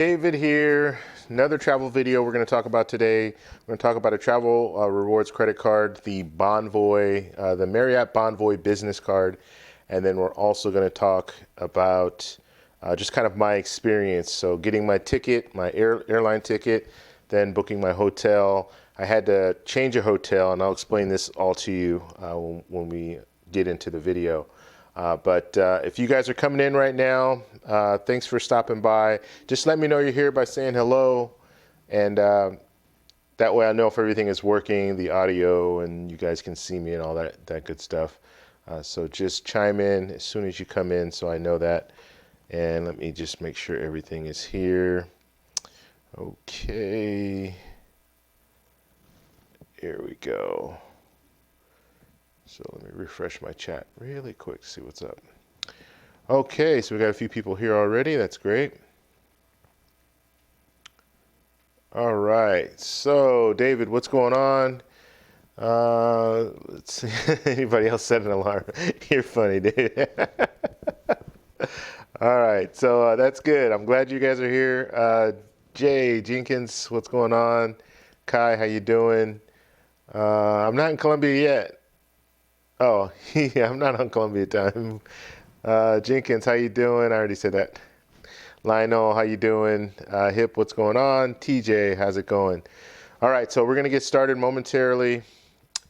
David here. Another travel video we're going to talk about today. We're going to talk about a travel rewards credit card, the Bonvoy, the Marriott Bonvoy business card. And then we're also going to talk about just kind of my experience. So getting my ticket, my airline ticket, then booking my hotel. I had to change a hotel, and I'll explain this all to you when we get into the video. But if you guys are coming in right now, thanks for stopping by. Just let me know you're here by saying hello, and that way I know if everything is working, the audio, and you guys can see me and all that good stuff. So just chime in as soon as you come in so I know that. And let me just make sure everything is here. Okay. Here we go. So let me refresh my chat really quick, see what's up. Okay, so we got a few people here already. That's great. All right, so David, what's going on? Let's see. Anybody else set an alarm? You're funny, David. All right, so that's good. I'm glad you guys are here. Jay Jenkins, what's going on? Kai, how you doing? I'm not in Colombia yet. Oh, yeah, I'm not on Columbia time. Jenkins, how you doing? I already said that. Lionel, how you doing? Hip, what's going on? TJ, how's it going? All right, so we're going to get started momentarily.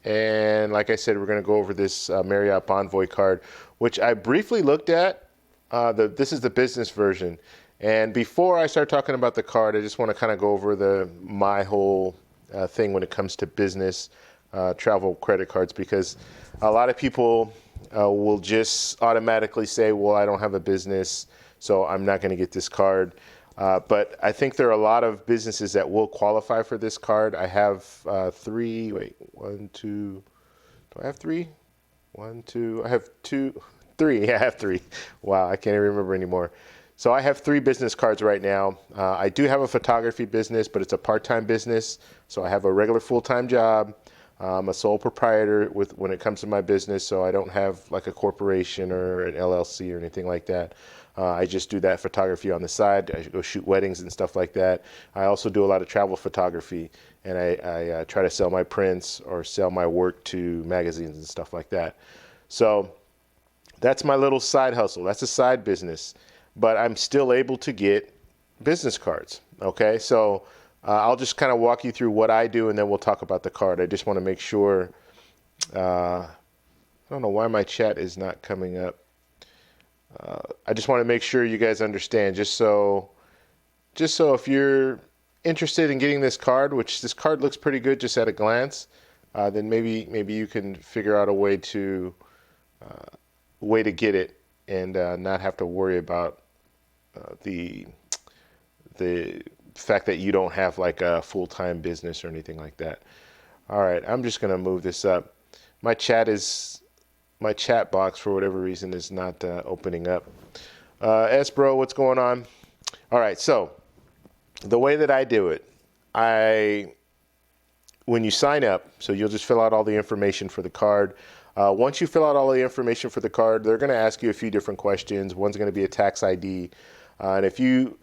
And like I said, we're going to go over this Marriott Bonvoy card, which I briefly looked at. This is the business version. And before I start talking about the card, I just want to kind of go over my whole thing when it comes to business travel credit cards, because a lot of people will just automatically say, well, I don't have a business, so I'm not going to get this card. But I think there are a lot of businesses that will qualify for this card. I have three. Wait, one, two. Do I have three? One, two. I have two, three. Yeah, I have three. Wow, I can't even remember anymore. So I have three business cards right now. I do have a photography business, but it's a part-time business. So I have a regular full-time job. I'm a sole proprietor when it comes to my business, so I don't have like a corporation or an LLC or anything like that. I just do that photography on the side. I go shoot weddings and stuff like that. I also do a lot of travel photography, and I try to sell my prints or sell my work to magazines and stuff like that. So that's my little side hustle. That's a side business, but I'm still able to get business cards. Okay, so I'll just kind of walk you through what I do, and then we'll talk about the card. I just want to make sure. I don't know why my chat is not coming up. I just want to make sure you guys understand, just so if you're interested in getting this card, which this card looks pretty good just at a glance, then maybe you can figure out a way to get it and not have to worry about the fact that you don't have like a full-time business or anything like that. All right, I'm just gonna move this up. My chat box for whatever reason is not opening up. Bro, what's going on? All right, so the way that I do it, when you sign up, so you'll just fill out all the information for the card. Once you fill out all the information for the card, they're gonna ask you a few different questions. One's gonna be a tax ID. And if you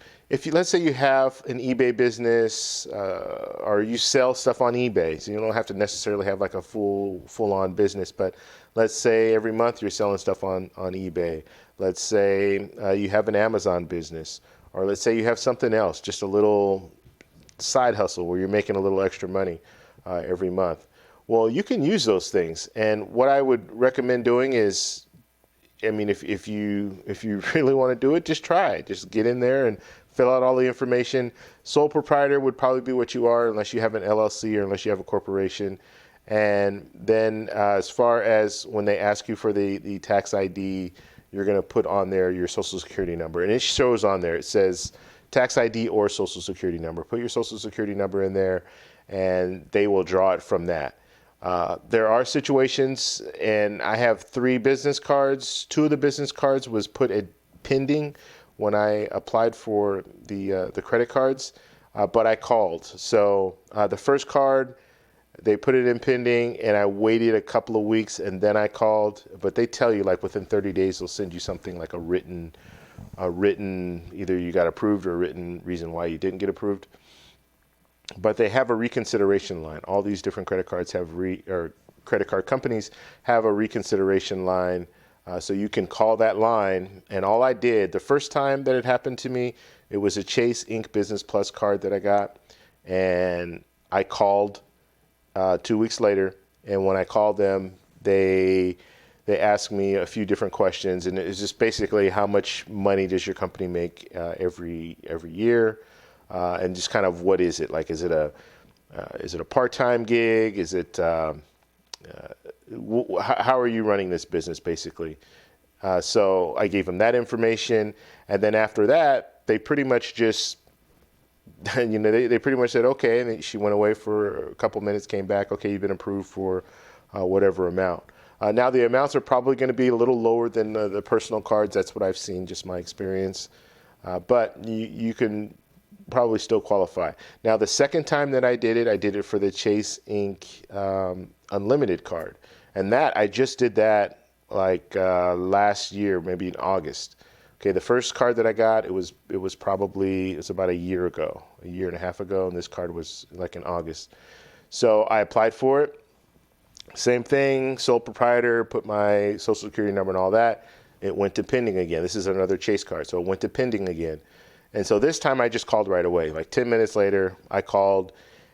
let's say you have an eBay business or you sell stuff on eBay, so you don't have to necessarily have like a full-on business, but let's say every month you're selling stuff on eBay. Let's say you have an Amazon business, or let's say you have something else, just a little side hustle where you're making a little extra money every month. Well, you can use those things, and what I would recommend doing is, I mean, if you really want to do it, just try it. Just get in there and fill out all the information. Sole proprietor would probably be what you are, unless you have an LLC or unless you have a corporation. And then as far as when they ask you for the tax ID, you're going to put on there your social security number. And it shows on there, it says tax ID or social security number. Put your social security number in there, and they will draw it from that. There are situations, and I have three business cards. Two of the business cards was put at pending when I applied for the credit cards, but I called. So the first card, they put it in pending, and I waited a couple of weeks, and then I called. But they tell you, like, within 30 days, they'll send you something like a written a written, either you got approved or a written reason why you didn't get approved. But they have a reconsideration line. All these different credit cards have or credit card companies have a reconsideration line. So you can call that line. And all I did, the first time that it happened to me, it was a Chase Ink Business Plus card that I got. And I called 2 weeks later. And when I called them, they asked me a few different questions. And it's just basically, how much money does your company make every year? And just kind of, what is it like? Is it a part-time gig? Is it how are you running this business, basically? So I gave them that information, and then after that, they pretty much just, they pretty much said okay, and she went away for a couple minutes, came back, okay, you've been approved for whatever amount. Now the amounts are probably going to be a little lower than the personal cards. That's what I've seen, just my experience. But you can probably still qualify. Now, the second time that I did it for the Chase Ink Unlimited card. And that, I just did that like last year, maybe in August. Okay, the first card that I got, it was about a year ago, a year and a half ago, and this card was like in August. So I applied for it. Same thing, sole proprietor, put my social security number and all that. It went to pending again. This is another Chase card, so it went to pending again. And so this time I just called right away. Like 10 minutes later, I called.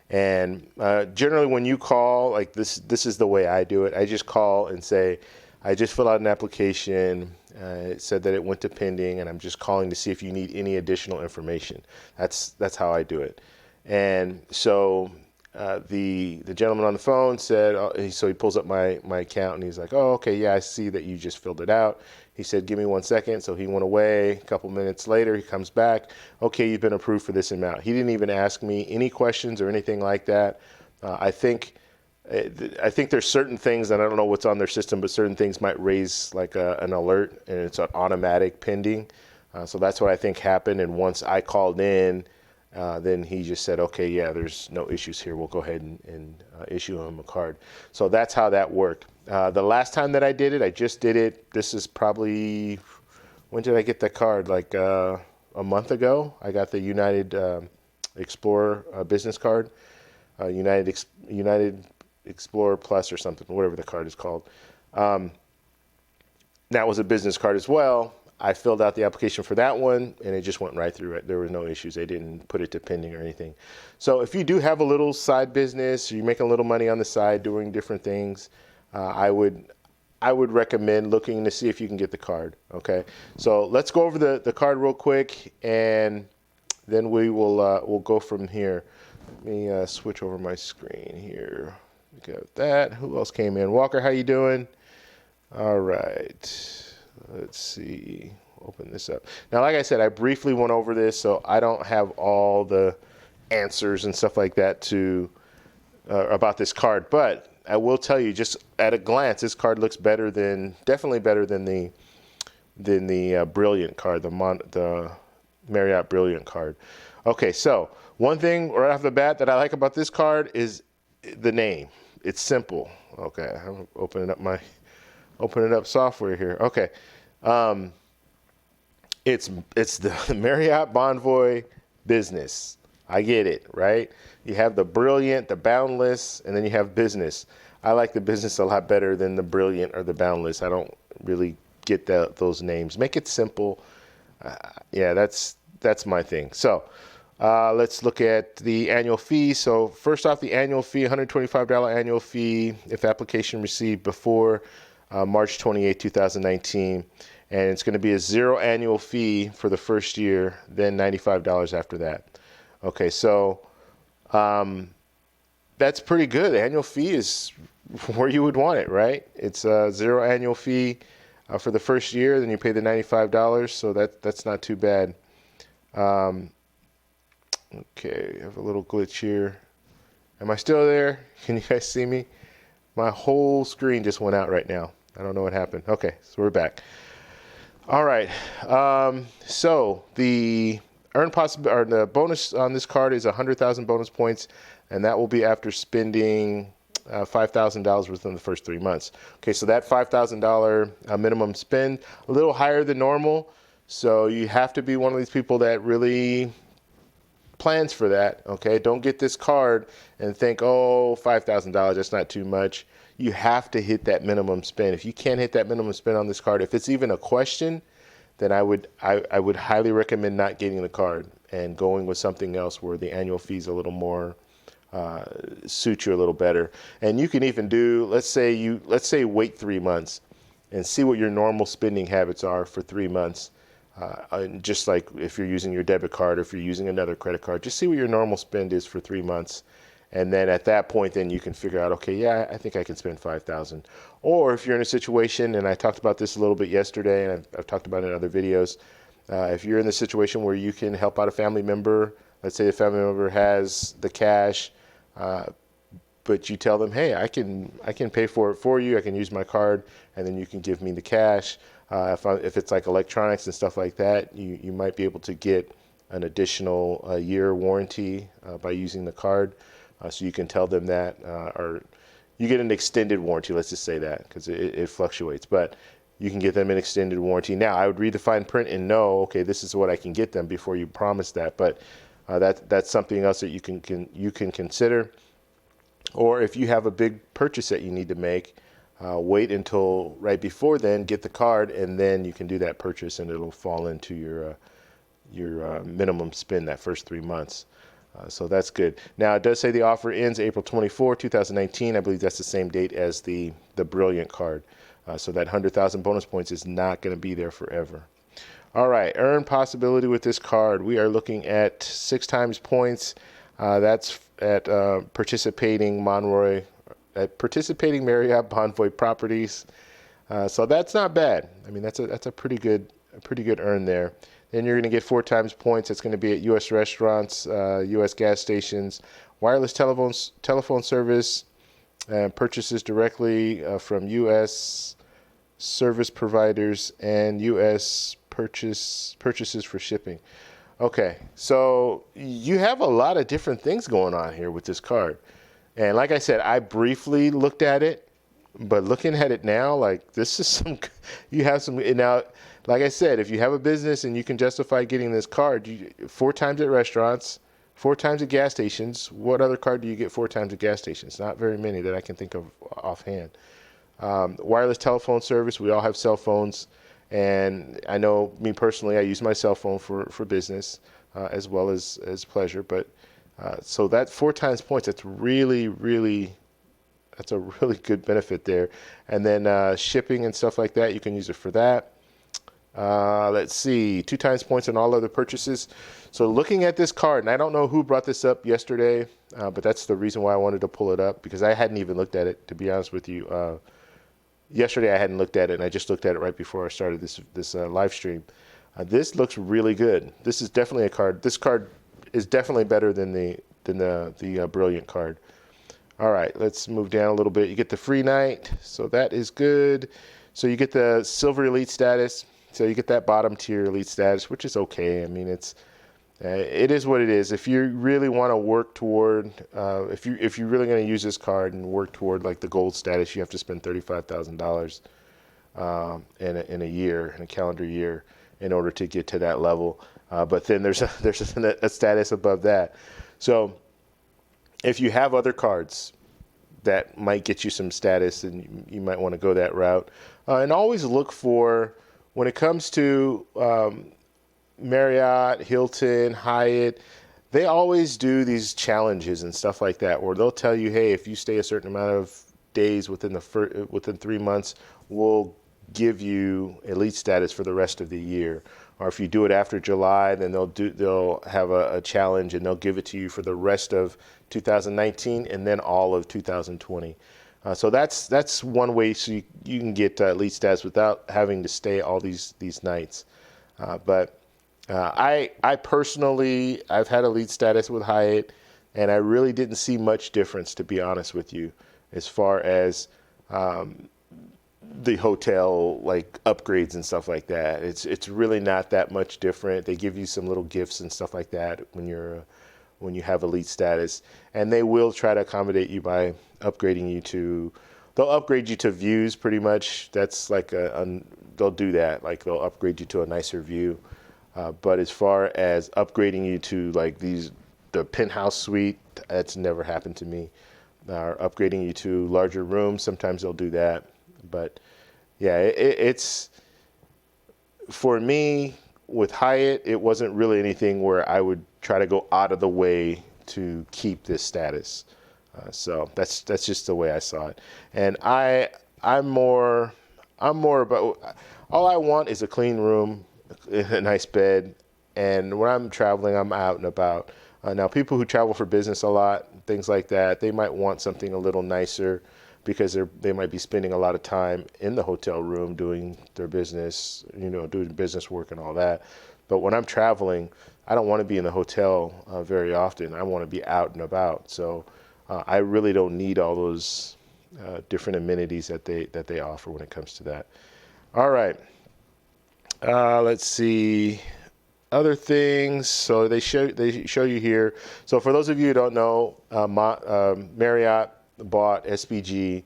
And generally when you call, like this is the way I do it. I just call and say, I just filled out an application. It said that it went to pending, and I'm just calling to see if you need any additional information. That's how I do it. And so the gentleman on the phone said, so he pulls up my account, and he's like, oh, okay, yeah, I see that you just filled it out. He said, give me 1 second. So he went away. A couple minutes later, he comes back. Okay, you've been approved for this amount. He didn't even ask me any questions or anything like that. I think there's certain things, and I don't know what's on their system, but certain things might raise like an alert, and it's an automatic pending. So that's what I think happened. And once I called in, then he just said, okay, yeah, there's no issues here. We'll go ahead and issue him a card. So that's how that worked. The last time that I did it, I just did it. This is probably, when did I get that card? Like a month ago. I got the United Explorer business card, United Explorer Plus or something, whatever the card is called. That was a business card as well. I filled out the application for that one, and it just went right through it. There were no issues. They didn't put it to pending or anything. So if you do have a little side business, or you're making a little money on the side doing different things, I would recommend looking to see if you can get the card. Okay, so let's go over the card real quick, and then we'll go from here. Let me switch over my screen here. We got that. Who else came in? Walker, how you doing? All right. Let's see. Open this up. Now, like I said, I briefly went over this, so I don't have all the answers and stuff like that to about this card. But I will tell you, just at a glance, this card looks definitely better than the Brilliant card, the Marriott Brilliant card. Okay, so one thing right off the bat that I like about this card is the name. It's simple. Okay, I'm opening up software here. Okay. It's the Marriott Bonvoy Business. I get it, right? You have the Brilliant, the Boundless, and then you have Business. I like the Business a lot better than the Brilliant or the Boundless. I don't really get those names. Make it simple. Yeah, that's my thing. So let's look at the annual fee. So first off, the annual fee, $125 annual fee if application received before March 28, 2019. And it's going to be a $0 annual fee for the first year, then $95 after that. Okay, so that's pretty good. The annual fee is where you would want it, right? It's a $0 annual fee for the first year, then you pay the $95, so that's not too bad. Okay, I have a little glitch here. Am I still there? Can you guys see me? My whole screen just went out right now. I don't know what happened. Okay, so we're back. All right. So the the bonus on this card is 100,000 bonus points, and that will be after spending $5,000 within the first 3 months. Okay, so that $5,000 minimum spend, a little higher than normal. So you have to be one of these people that really plans for that. Okay, don't get this card and think, oh, $5,000, that's not too much. You have to hit that minimum spend. If you can't hit that minimum spend on this card, if it's even a question, then I would highly recommend not getting the card and going with something else where the annual fee is a little more suit you a little better. And you can even do, let's say wait 3 months and see what your normal spending habits are for 3 months. And just like if you're using your debit card or if you're using another credit card, just see what your normal spend is for 3 months. And then at that point, then you can figure out, okay, yeah, I think I can spend 5,000. Or if you're in a situation, and I talked about this a little bit yesterday, and I've talked about it in other videos, if you're in the situation where you can help out a family member, let's say the family member has the cash, but you tell them, hey, I can pay for it for you. I can use my card, and then you can give me the cash. If it's like electronics and stuff like that, you might be able to get an additional year warranty by using the card. So you can tell them that, or you get an extended warranty. Let's just say that because it fluctuates, but you can get them an extended warranty. Now, I would read the fine print and know, okay, this is what I can get them before you promise that. But that's something else that you can consider. Or if you have a big purchase that you need to make, wait until right before then, get the card, and then you can do that purchase, and it'll fall into your minimum spend that first 3 months. So that's good. Now, it does say the offer ends April 24, 2019. I believe that's the same date as the Brilliant card. So that 100,000 bonus points is not going to be there forever. All right, earn possibility with this card. We are looking at 6 times points. That's at participating Marriott Bonvoy properties. So that's not bad. I mean, that's a pretty good earn there. Then you're going to get 4 times points. That's going to be at U.S. restaurants, U.S. gas stations, wireless telephone service, purchases directly from U.S. service providers, and U.S. purchases for shipping. Okay, so you have a lot of different things going on here with this card. And like I said, I briefly looked at it, but looking at it now, like this is you have some, now, like I said, if you have a business and you can justify getting this card, 4 times at restaurants, 4 times at gas stations. What other card do you get 4 times at gas stations? Not very many that I can think of offhand. Wireless telephone service, we all have cell phones. And I know me personally, I use my cell phone for business as well as pleasure. But so that 4 times points, that's a really good benefit there. And then shipping and stuff like that, you can use it for that. Let's see, 2 times points on all other purchases. So looking at this card, and I don't know who brought this up yesterday, but that's the reason why I wanted to pull it up, because I hadn't even looked at it, to be honest with you. Yesterday I hadn't looked at it, and I just looked at it right before I started this live stream. This looks really good. This is definitely a card. This card is definitely better than the Brilliant card. All right, let's move down a little bit. You get the free night, so that is good. So you get the Silver Elite status. So you get that bottom tier Elite status, which is okay. I mean, it is what it is. If you really want to work toward, if you're really going to use this card and work toward like the gold status, you have to spend $35,000 in a year, in a calendar year, in order to get to that level. But then there's a status above that. So if you have other cards that might get you some status, and you might want to go that route, and always look for, when it comes to Marriott, Hilton, Hyatt, they always do these challenges and stuff like that, where they'll tell you, hey, if you stay a certain amount of days within 3 months, we'll give you elite status for the rest of the year. Or if you do it after July, then they'll have a challenge, and they'll give it to you for the rest of 2019 and then all of 2020. So that's one way so you can get elite status without having to stay all these nights. But I personally, I've had elite status with Hyatt, and I really didn't see much difference, to be honest with you, as far as the hotel like upgrades and stuff like that. It's really not that much different. They give you some little gifts and stuff like that when you have elite status, and they will try to accommodate you by upgrading you to they'll upgrade you to views pretty much. That's like they'll do that. Like they'll upgrade you to a nicer view. But as far as upgrading you to like the penthouse suite, that's never happened to me. Or upgrading you to larger rooms, sometimes they'll do that. But yeah, it's for me with Hyatt, it wasn't really anything where I would try to go out of the way to keep this status. So that's just the way I saw it. And I'm more about, all I want is a clean room, a nice bed, and when I'm traveling, I'm out and about. Now, people who travel for business a lot, things like that, they might want something a little nicer because they might be spending a lot of time in the hotel room doing their business, doing business work and all that. But when I'm traveling, I don't want to be in the hotel very often. I want to be out and about. So I really don't need all those different amenities that they offer when it comes to that. All right. Let's see. Other things. So they show you here. So for those of you who don't know, Marriott bought SPG.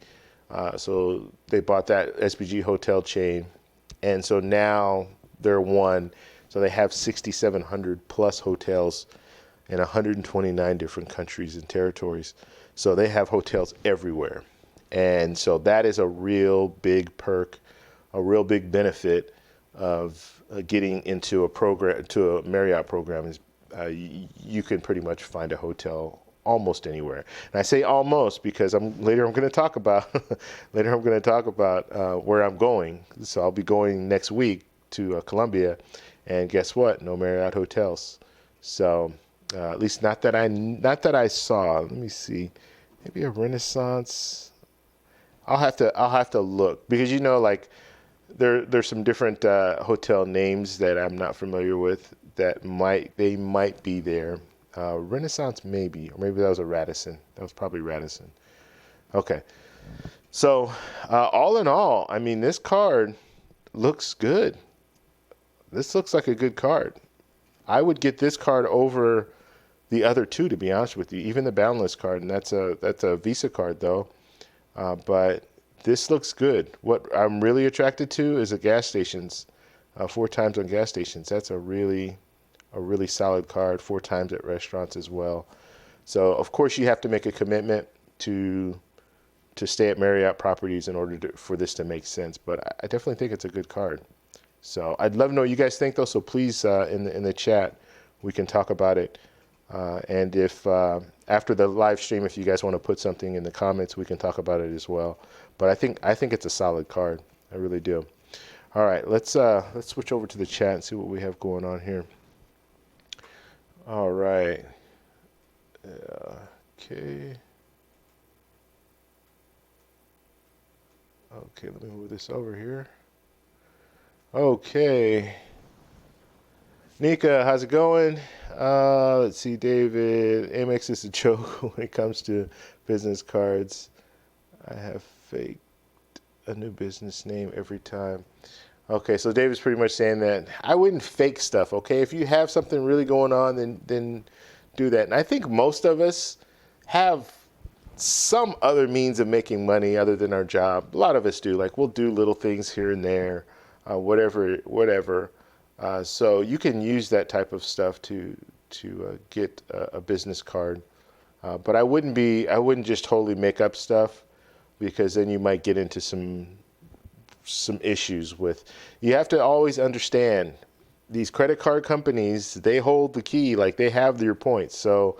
So they bought that SPG hotel chain, and so now they're one. So they have 6,700 plus hotels in 129 different countries and territories. So they have hotels everywhere, and so that is a real big perk, a real big benefit of getting into a Marriott program is you can pretty much find a hotel almost anywhere. And I say almost because later I'm going to talk about where I'm going. So I'll be going next week to Colombia, and guess what? No Marriott hotels. So at least not that I saw. Let me see, maybe a Renaissance. I'll have to look because like. There's some different hotel names that I'm not familiar with that might be there. Renaissance maybe, or maybe that was a Radisson. That was probably Radisson. Okay. So all in all, I mean, this card looks good. This looks like a good card. I would get this card over the other two, to be honest with you, even the Boundless card, and that's a Visa card though. But this looks good. What I'm really attracted to is the gas stations, 4 times on gas stations. That's a really solid card. 4 times at restaurants as well. So of course you have to make a commitment to stay at Marriott properties in order for this to make sense. But I definitely think it's a good card. So I'd love to know what you guys think though. So please in the chat we can talk about it. And if after the live stream, if you guys want to put something in the comments, we can talk about it as well. But I think it's a solid card. I really do. All right, let's switch over to the chat and see what we have going on here. All right. Okay. Okay, let me move this over here. Okay. Nika, how's it going? Let's see, David. Amex is a joke when it comes to business cards. I have faked a new business name every time. Okay, so David's pretty much saying that I wouldn't fake stuff, okay? If you have something really going on, then do that. And I think most of us have some other means of making money other than our job. A lot of us do. Like we'll do little things here and there, whatever. So you can use that type of stuff to get a business card. But I wouldn't just totally make up stuff, because then you might get into some issues with. You have to always understand these credit card companies, they hold the key, like they have your points. So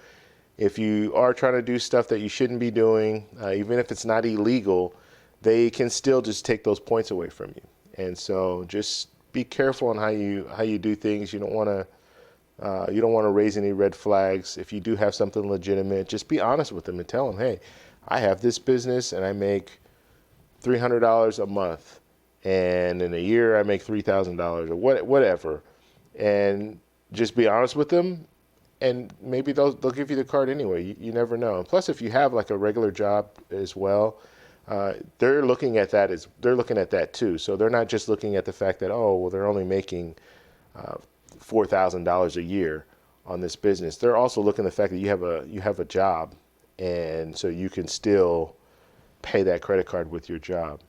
if you are trying to do stuff that you shouldn't be doing, even if it's not illegal, they can still just take those points away from you. And so just be careful on how you do things. You don't want to raise any red flags. If you do have something legitimate, just be honest with them and tell them, hey, I have this business and I make $300 a month, and in a year I make $3,000 or whatever, and just be honest with them, and maybe they'll give you the card anyway. You never know. And plus, if you have like a regular job as well, they're looking at that too. So they're not just looking at the fact that, oh, well, they're only making $4,000 a year on this business. They're also looking at the fact that you have a job, and so you can still pay that credit card with your job,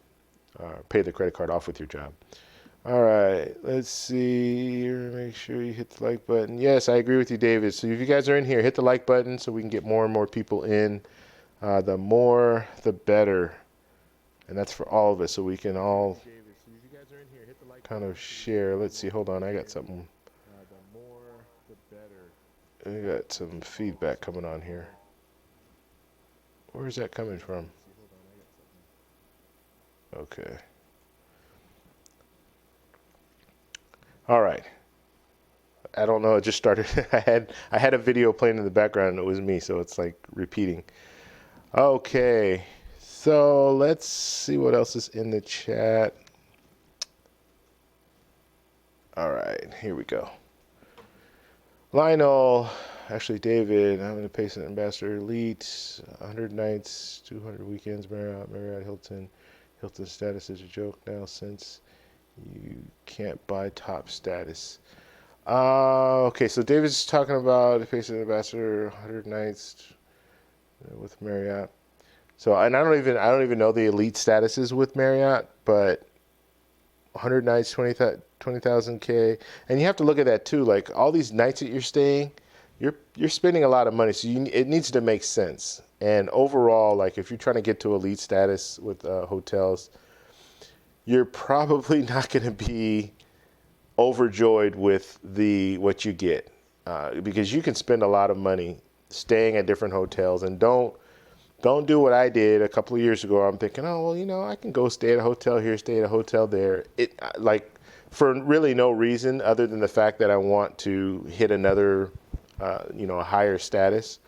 pay the credit card off with your job. All right, let's see here. Make sure you hit the like button. Yes, I agree with you, David. So if you guys are in here, hit the like button so we can get more and more people in. The more, the better. And that's for all of us, so we can all kind of share. Let's see, hold on, I got something. I got some feedback coming on here. Where's that coming from? Okay. All right. I don't know. It just started. I had a video playing in the background and it was me, so it's like repeating. Okay. So let's see what else is in the chat. All right, here we go. Lionel, actually David, I'm going to paste an ambassador elite, 100 nights, 200 weekends, Marriott, Hilton. Hilton status is a joke now since you can't buy top status. Okay, so David's talking about paste an ambassador, 100 nights with Marriott. So, and I don't even know the elite statuses with Marriott, but 100 nights, 20,000 K, and you have to look at that too. Like all these nights that you're staying, you're spending a lot of money, so it needs to make sense. And overall, like if you're trying to get to elite status with hotels, you're probably not going to be overjoyed with what you get because you can spend a lot of money staying at different hotels. And don't do what I did a couple of years ago. I'm thinking, oh, well, I can go stay at a hotel here, stay at a hotel there. It like for really no reason other than the fact that I want to hit another, a higher status.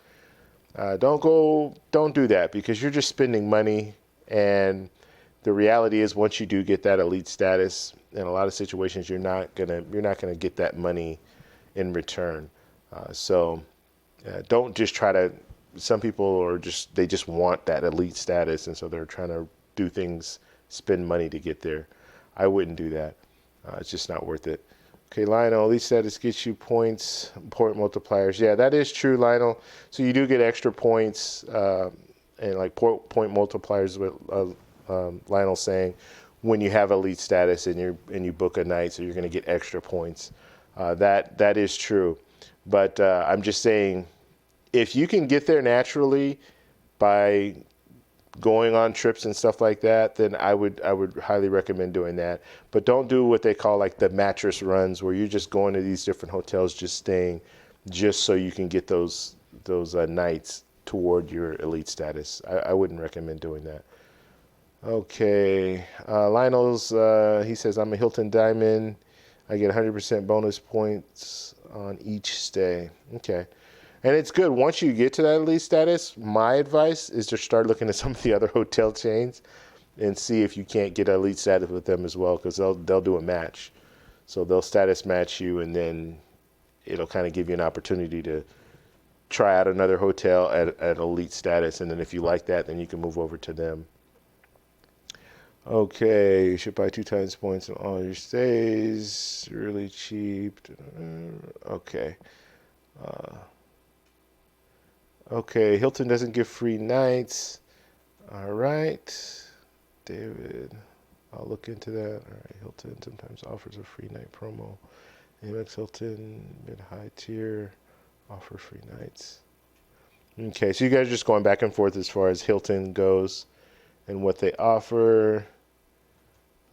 Don't do that because you're just spending money. And the reality is once you do get that elite status, in a lot of situations, you're not gonna get that money in return. So don't just try to. Some people they just want that elite status, and so they're trying to do things, spend money to get there. I wouldn't do that. It's just not worth it. Okay, Lionel, elite status gets you points, point multipliers. Yeah, that is true, Lionel. So you do get extra points and like point multipliers. With Lionel saying when you have elite status and you book a night, so you're going to get extra points. That is true, but I'm just saying. If you can get there naturally by going on trips and stuff like that, then I would highly recommend doing that. But don't do what they call like the mattress runs, where you're just going to these different hotels, just staying, just so you can get those nights toward your elite status. I wouldn't recommend doing that. Okay, Lionel's he says I'm a Hilton Diamond. I get 100% bonus points on each stay. Okay. And it's good. Once you get to that elite status, my advice is to start looking at some of the other hotel chains and see if you can't get elite status with them as well, because they'll do a match. So they'll status match you, and then it'll kind of give you an opportunity to try out another hotel at elite status. And then if you like that, then you can move over to them. Okay, you should buy 2 times points on all your stays. Really cheap. Okay. Okay, Hilton doesn't give free nights. All right, David, I'll look into that. All right, Hilton sometimes offers a free night promo. Amex Hilton, mid-high tier, offer free nights. Okay, so you guys are just going back and forth as far as Hilton goes and what they offer.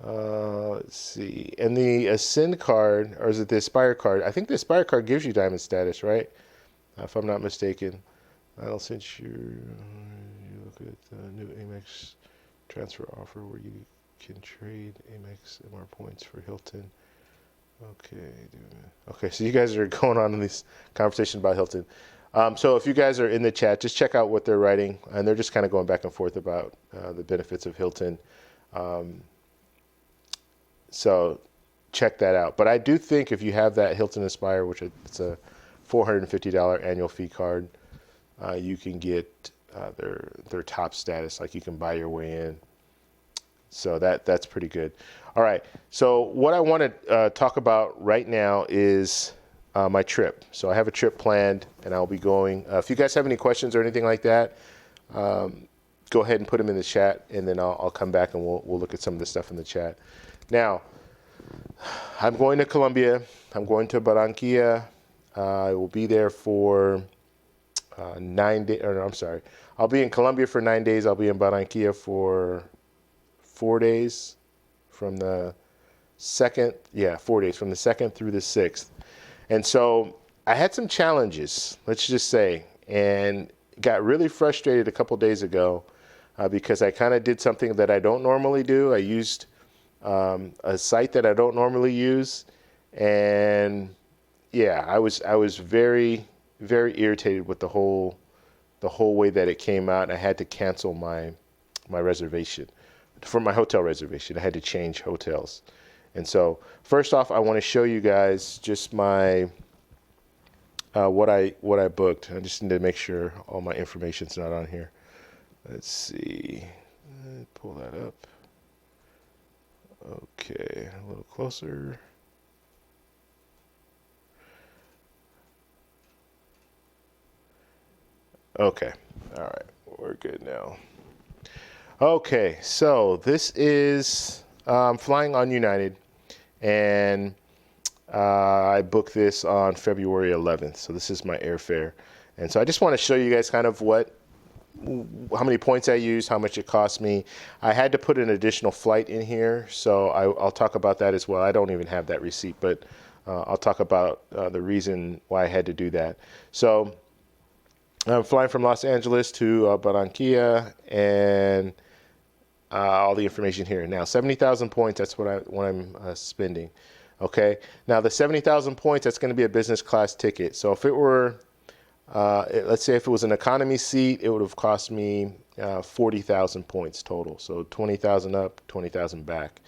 Let's see. And the Ascend card, or is it the Aspire card? I think the Aspire card gives you diamond status, right? If I'm not mistaken. I'll send you look at the new Amex transfer offer where you can trade Amex MR points for Hilton. Okay, so you guys are going on in this conversation about Hilton. So if you guys are in the chat, just check out what they're writing, and they're just kind of going back and forth about the benefits of Hilton. So check that out. But I do think if you have that Hilton Aspire, which it's a $450 annual fee card, you can get their top status, like you can buy your way in. So that's pretty good. All right, so what I want to talk about right now is my trip. So I have a trip planned, and I'll be going. If you guys have any questions or anything like that, go ahead and put them in the chat, and then I'll come back and we'll look at some of the stuff in the chat. Now, I'm going to Colombia. I'm going to Barranquilla. I will be there for 9 days. Or no, I'm sorry. I'll be in Colombia for 9 days. I'll be in Barranquilla for 4 days, from the 2nd. Yeah, 4 days, from the 2nd through the 6th. And so I had some challenges, let's just say, and got really frustrated a couple days ago because I kind of did something that I don't normally do. I used a site that I don't normally use, and yeah, I was very, very irritated with the whole way that it came out. I had to cancel my reservation for my hotel reservation. I had to change hotels. And so first off, I want to show you guys just my what I booked. I just need to make sure all my information's not on here. Let's see. Pull that up. Okay, a little closer. Okay, all right, we're good now. Okay, so this is flying on United, and I booked this on February 11th. So this is my airfare, and so I just want to show you guys kind of how many points I used, how much it cost me. I had to put an additional flight in here, so I'll talk about that as well. I don't even have that receipt, but I'll talk about the reason why I had to do that. So I'm flying from Los Angeles to Barranquilla, and all the information here. Now, 70,000 points, that's what I'm spending. Okay, now the 70,000 points, that's going to be a business class ticket. So if it were, let's say if it was an economy seat, it would have cost me 40,000 points total. So 20,000 up, 20,000 back.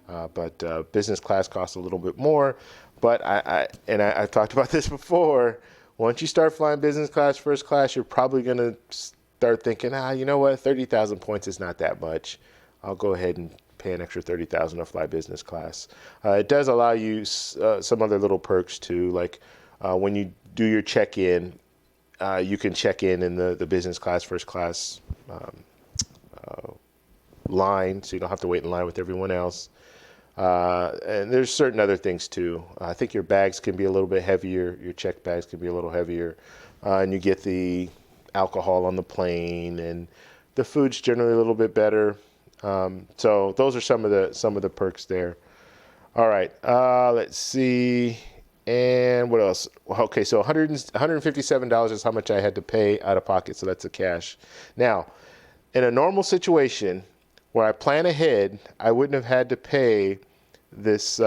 But business class costs a little bit more. But I've talked about this before. Once you start flying business class, first class, you're probably going to start thinking, you know what, 30,000 points is not that much. I'll go ahead and pay an extra 30,000 to fly business class. It does allow you some other little perks too, like when you do your check-in, you can check in the business class, first class line, so you don't have to wait in line with everyone else. And there's certain other things too. I think your bags can be a little bit heavier. Your check bags can be a little heavier, and you get the alcohol on the plane, and the food's generally a little bit better. So those are some of the perks there. All right, let's see, and what else? Okay, so $157 is how much I had to pay out of pocket. So that's the cash. Now, in a normal situation where I plan ahead, I wouldn't have had to pay this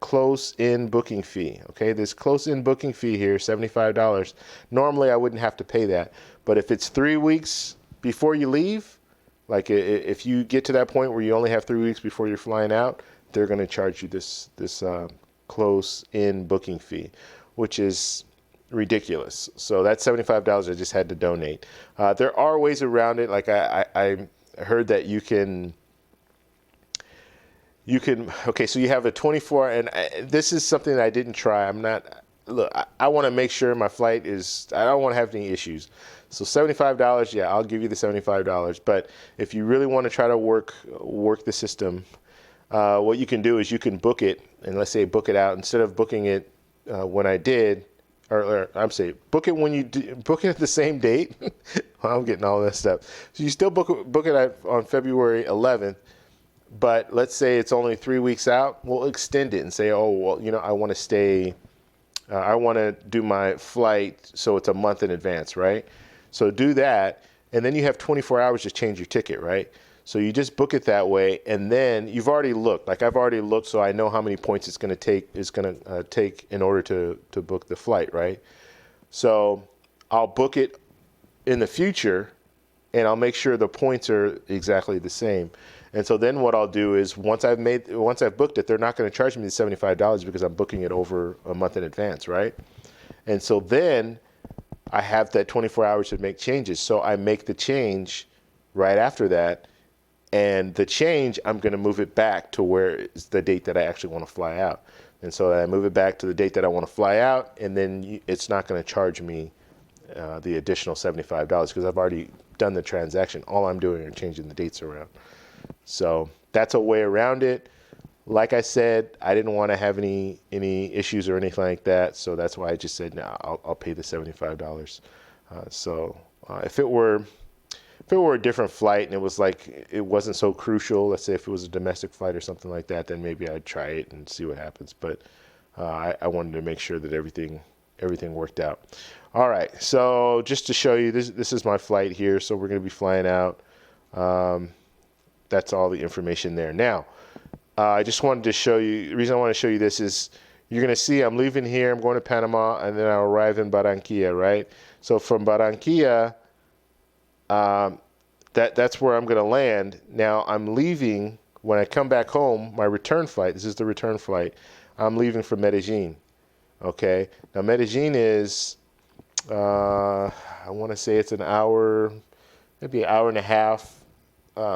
close-in booking fee. Okay, this close-in booking fee here, $75. Normally, I wouldn't have to pay that. But if it's 3 weeks before you leave, like if you get to that point where you only have 3 weeks before you're flying out, they're going to charge you this close-in booking fee, which is ridiculous. So that $75 I just had to donate. There are ways around it. Like I heard that you can, okay, so you have a 24, and this is something that I didn't try. Look, I want to make sure my flight I don't want to have any issues. So $75, yeah, I'll give you the $75. But if you really want to try to work the system, what you can do is you can book it, and let's say book it out, instead of booking it when I did, or I'm saying book it when you book it at the same date. I'm getting all this stuff. So you still book it on February 11th, but let's say it's only 3 weeks out. We'll extend it and say, oh, well, I want to stay. I want to do my flight so it's a month in advance, right? So do that, and then you have 24 hours to change your ticket, right? So you just book it that way, and then you've already looked. Like I've already looked, so I know how many points it's going to take in order to book the flight, right? So I'll book it in the future, and I'll make sure the points are exactly the same. And so then what I'll do is once I've booked it, they're not going to charge me the $75 because I'm booking it over a month in advance, right? And so then I have that 24 hours to make changes. So I make the change right after that. And the change, I'm going to move it back to where it's the date that I actually want to fly out. And so I move it back to the date that I want to fly out, and then it's not going to charge me the additional $75 because I've already done the transaction. All I'm doing is changing the dates around. So that's a way around it. Like I said, I didn't want to have any issues or anything like that, so that's why I just said, no, I'll pay the $75. If it were a different flight and it was like it wasn't so crucial, let's say if it was a domestic flight or something like that, then maybe I'd try it and see what happens. But I wanted to make sure that everything worked out. All right, so just to show you, this is my flight here. So we're going to be flying out. That's all the information there. Now, I just wanted to show you, the reason I want to show you this is you're going to see I'm leaving here, I'm going to Panama, and then I'll arrive in Barranquilla, right? So from Barranquilla, that's where I'm going to land. Now I'm leaving, when I come back home, my return flight, this is the return flight, I'm leaving for Medellin, okay? Now Medellin is, I want to say it's an hour, maybe an hour and a half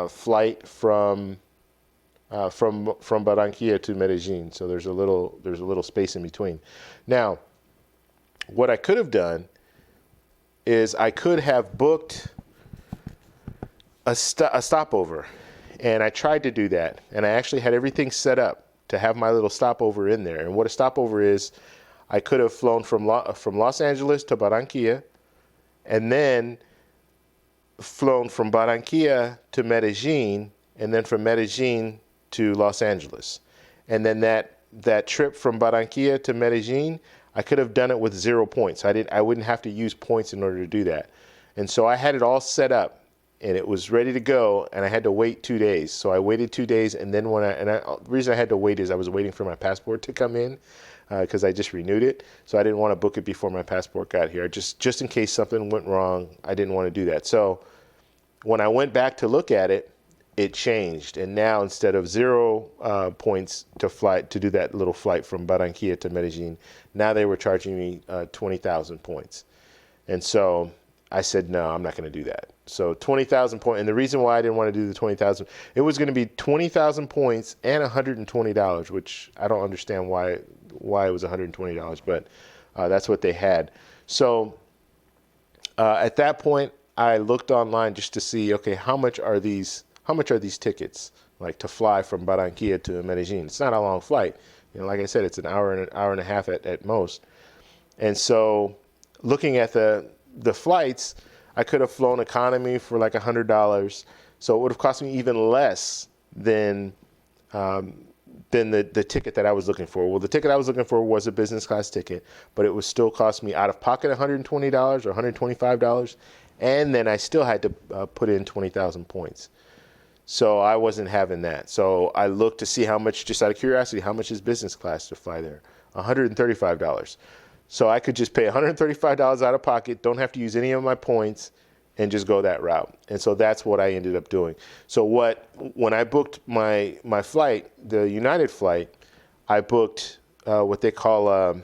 flight from Barranquilla to Medellin. So there's a little space in between. Now, what I could have done is I could have booked a stopover, and I tried to do that, and I actually had everything set up to have my little stopover in there. And what a stopover is, I could have flown from Los Angeles to Barranquilla, and then flown from Barranquilla to Medellin, and then from Medellin to Los Angeles. And then that trip from Barranquilla to Medellin, I could have done it with 0 points. I wouldn't have to use points in order to do that. And so I had it all set up and it was ready to go, and I had to wait 2 days. So I waited 2 days, and then the reason I had to wait is I was waiting for my passport to come in because I just renewed it. So I didn't want to book it before my passport got here. Just in case something went wrong, I didn't want to do that. So when I went back to look at it, it changed, and now instead of 0 points to do that little flight from Barranquilla to Medellin, now they were charging me 20,000 points. And so I said, no, I'm not going to do that. So 20,000 points, and the reason why I didn't want to do the 20,000, it was going to be 20,000 points and $120, which I don't understand why it was $120, but that's what they had. So at that point, I looked online just to see, okay, how much are these tickets, like to fly from Barranquilla to Medellin? It's not a long flight. Like I said, it's an hour and a half at most. And so looking at the flights, I could have flown economy for like $100. So it would have cost me even less than the ticket that I was looking for. Well, the ticket I was looking for was a business class ticket, but it would still cost me out of pocket $120 or $125. And then I still had to put in 20,000 points. So I wasn't having that. So I looked to see how much, just out of curiosity, how much is business class to fly there? $135. So I could just pay $135 out of pocket, don't have to use any of my points, and just go that route. And so that's what I ended up doing. So when I booked my flight, the United flight, I booked what they call, a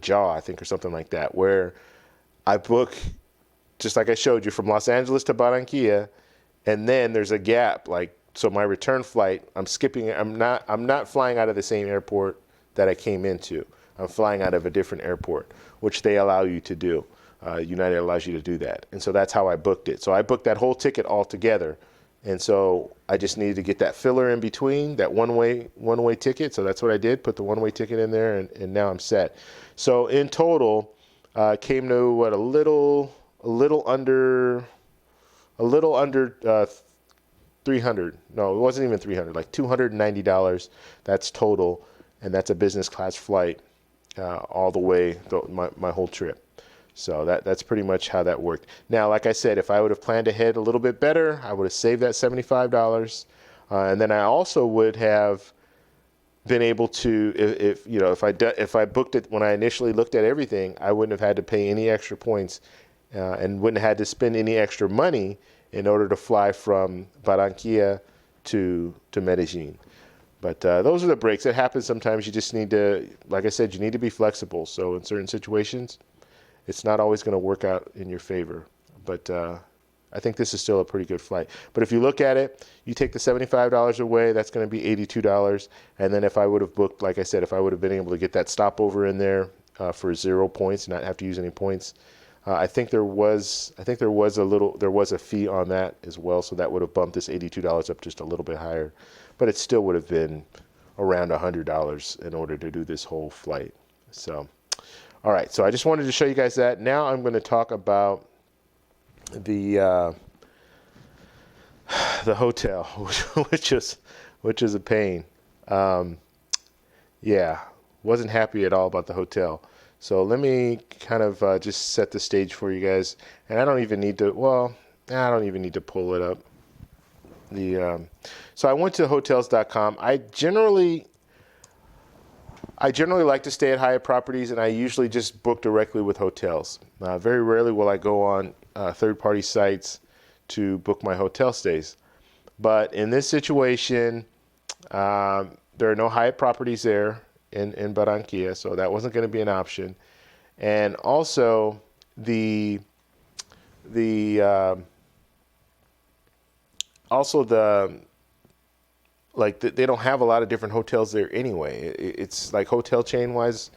jaw, I think, or something like that, where I book, just like I showed you, from Los Angeles to Barranquilla, and then there's a gap, so my return flight, I'm not flying out of the same airport that I came into. I'm flying out of a different airport, which they allow you to do. United allows you to do that. And so that's how I booked it. So I booked that whole ticket all together. And so I just needed to get that filler in between, that one-way ticket. So that's what I did, put the one-way ticket in there, and now I'm set. So in total, came to a little under 300. No, it wasn't even 300, like $290. That's total. And that's a business class flight all the way, my whole trip. So that's pretty much how that worked. Now, like I said, if I would have planned ahead a little bit better, I would have saved that $75. And then I also would have been able to, if I booked it when I initially looked at everything, I wouldn't have had to pay any extra points and wouldn't have had to spend any extra money in order to fly from Barranquilla to Medellin. But those are the breaks. It happens sometimes. You just need to, like I said, you need to be flexible. So in certain situations, it's not always going to work out in your favor. But I think this is still a pretty good flight. But if you look at it, you take the $75 away, that's going to be $82. And then if I would have booked, like I said, if I would have been able to get that stopover in there for 0 points, not have to use any points, there was a fee on that as well, so that would have bumped this $82 up just a little bit higher, but it still would have been around $100 in order to do this whole flight. So, all right. So I just wanted to show you guys that. Now I'm going to talk about the hotel, which is a pain. Yeah, wasn't happy at all about the hotel. So let me kind of just set the stage for you guys. And I don't even need to, pull it up. So I went to hotels.com. I generally like to stay at Hyatt properties, and I usually just book directly with hotels. Very rarely will I go on third-party sites to book my hotel stays. But in this situation, there are no Hyatt properties there in Barranquilla, so that wasn't going to be an option. And also, they don't have a lot of different hotels there anyway. It's like hotel chain wise,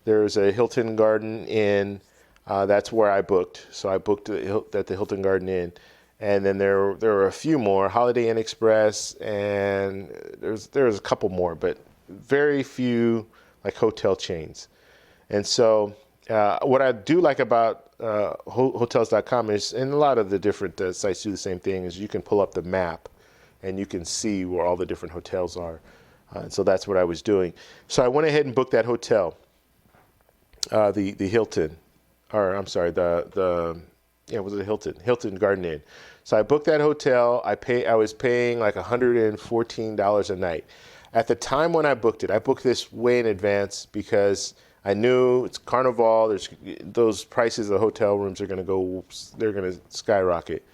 there's a Hilton Garden Inn. That's where I booked. So I booked at the Hilton Garden Inn. And then there were a few more, Holiday Inn Express, and there's a couple more, but very few like hotel chains. And so what I do like about hotels.com is, and a lot of the different sites do the same thing, is you can pull up the map and you can see where all the different hotels are. And so that's what I was doing. So I went ahead and booked that hotel, the Hilton, or I'm sorry, it was a Hilton Garden Inn. So I booked that hotel. I was paying like $114 a night. At the time when I booked it, I booked this way in advance because I knew it's Carnaval. There's those prices of hotel rooms they're going to skyrocket.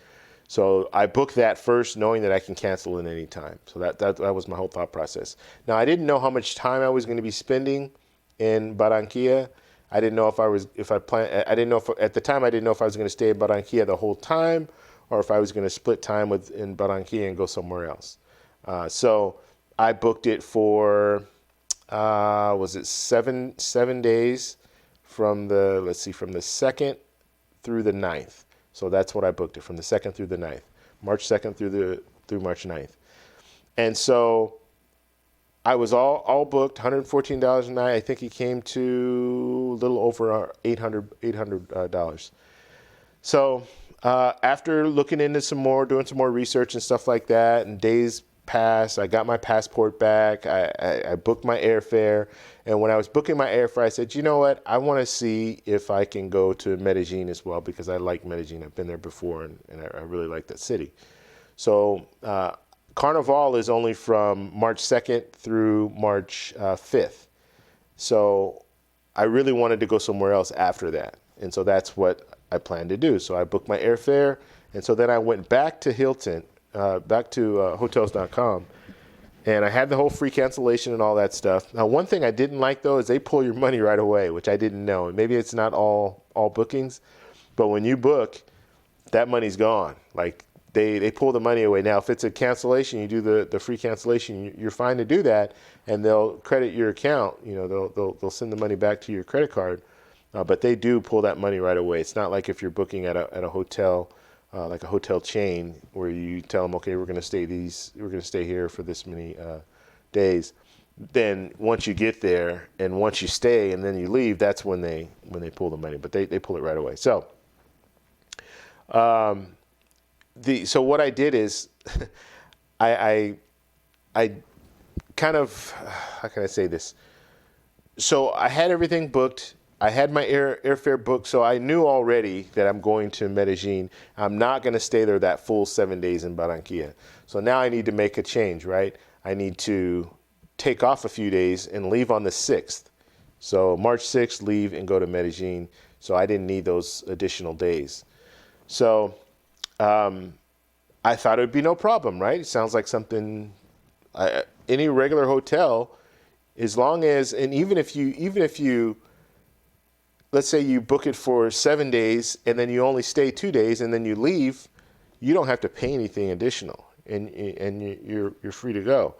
So I booked that first, knowing that I can cancel at any time. So that was my whole thought process. Now I didn't know how much time I was going to be spending in Barranquilla. I didn't know at the time I didn't know if I was going to stay in Barranquilla the whole time, or if I was going to split time in Barranquilla and go somewhere else. So I booked it for, was it seven days from the 2nd through the 9th. So that's what I booked it, from the 2nd through the 9th, March 2nd through March 9th. And so I was all booked, $114 a night. I think it came to a little over $800. So after looking into doing some more research and stuff like that, and days passed, I got my passport back. I booked my airfare. And when I was booking my airfare, I said, you know what? I want to see if I can go to Medellin as well, because I like Medellin. I've been there before, and I really like that city. So Carnaval is only from March 2nd through March 5th. So I really wanted to go somewhere else after that. And so that's what I planned to do. So I booked my airfare. And so then I went back to Hilton, back to hotels.com. And I had the whole free cancellation and all that stuff. Now, one thing I didn't like, though, is they pull your money right away, which I didn't know. And maybe it's not all bookings. But when you book, that money's gone. Like, they pull the money away. Now, if it's a cancellation, you do the free cancellation, you're fine to do that, and they'll credit your account. You know, they'll send the money back to your credit card, but they do pull that money right away. It's not like if you're booking at a hotel, like a hotel chain, where you tell them, okay, we're going to stay here for this many days. Then once you get there and once you stay and then you leave, that's when they pull the money. But they pull it right away. So. So what I did is I kind of, how can I say this? So I had everything booked. I had my airfare booked, so I knew already that I'm going to Medellin. I'm not going to stay there that full 7 days in Barranquilla. So now I need to make a change, right? I need to take off a few days and leave on the 6th. So March 6th, leave and go to Medellin. So I didn't need those additional days. So I thought it would be no problem, right? It sounds like something, any regular hotel, as long as, and even if you, let's say you book it for 7 days and then you only stay 2 days and then you leave, you don't have to pay anything additional, and you're free to go.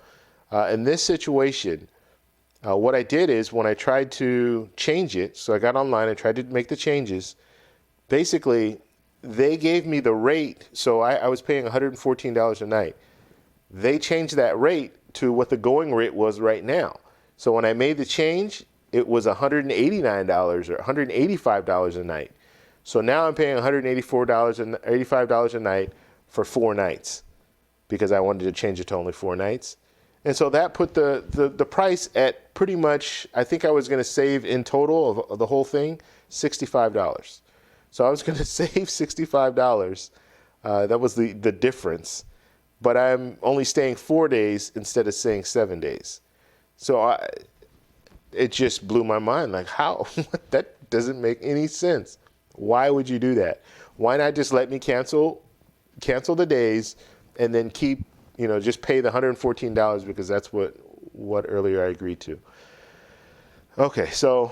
In this situation, what I did is when I tried to change it, so I got online, I tried to make the changes. basically, they gave me the rate. So I was paying $114 a night. They changed that rate to what the going rate was right now. So when I made the change, it was $189 or $185 a night. So now I'm paying $184 and $85 a night for 4 nights because I wanted to change it to only 4 nights. And so that put the price at pretty much, I think I was going to save in total of the whole thing, $65. So I was going to save $65. That was the difference. But I'm only staying 4 days instead of staying 7 days. So it just blew my mind. Like, how? That doesn't make any sense. Why would you do that? Why not just let me cancel the days and then keep, just pay the $114 because that's what earlier I agreed to. Okay, so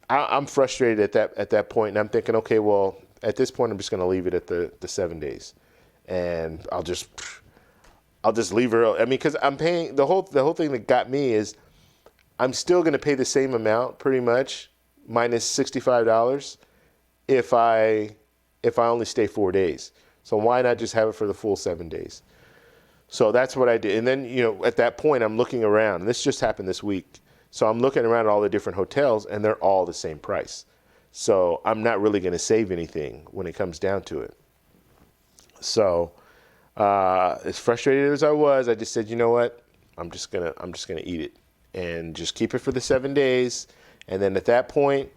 I'm frustrated at that point, and I'm thinking, okay, well, at this point, I'm just going to leave it at the 7 days, and I'll just leave her. I mean, because I'm paying the whole thing that got me is I'm still going to pay the same amount, pretty much, minus $65 if I only stay 4 days. So why not just have it for the full 7 days? So that's what I did. And then, at that point, I'm looking around. This just happened this week. So I'm looking around at all the different hotels, and they're all the same price. So I'm not really going to save anything when it comes down to it. So as frustrated as I was, I just said, you know what? I'm just gonna eat it and just keep it for the 7 days. And then at that point,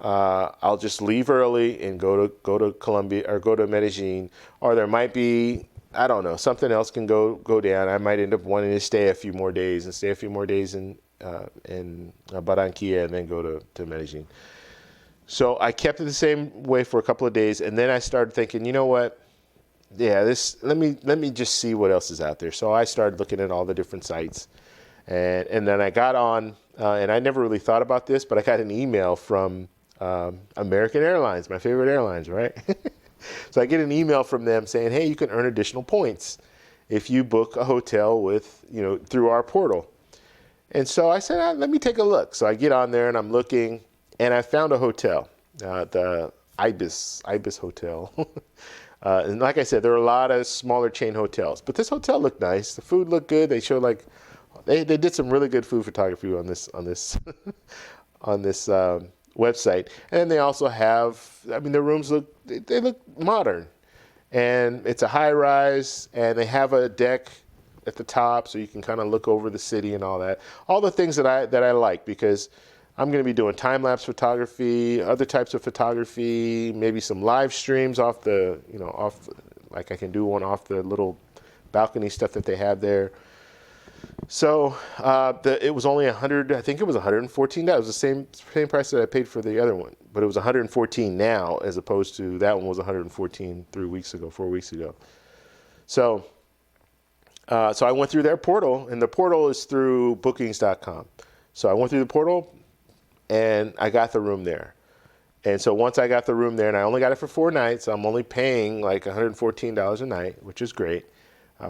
I'll just leave early and go to Colombia or go to Medellin, or there might be, I don't know, something else can go down. I might end up wanting to stay a few more days in Barranquilla and then go to Medellin. So I kept it the same way for a couple of days, and then I started thinking, you know what? Yeah, let me just see what else is out there. So I started looking at all the different sites, and then I got on, and I never really thought about this, but I got an email from American Airlines, my favorite airlines, right? So I get an email from them saying, hey, you can earn additional points if you book a hotel through our portal. And so I said, let me take a look. So I get on there and I'm looking, and I found a hotel, the Ibis Hotel. And like I said, there are a lot of smaller chain hotels, but this hotel looked nice. The food looked good. They showed they did some really good food photography on this on this website. And then they also have, their rooms look modern, and it's a high rise, and they have a deck at the top so you can kind of look over the city and all that. All the things that I like, because I'm going to be doing time-lapse photography, other types of photography, maybe some live streams like I can do one off the little balcony stuff that they have there. So it was only I think it was $114. It was the same price that I paid for the other one, but it was $114 now, as opposed to that one was $114 4 weeks ago. So I went through their portal, and the portal is through bookings.com. So I went through the portal, and I got the room there. And so once I got the room there, and I only got it for 4 nights, I'm only paying like $114 a night, which is great,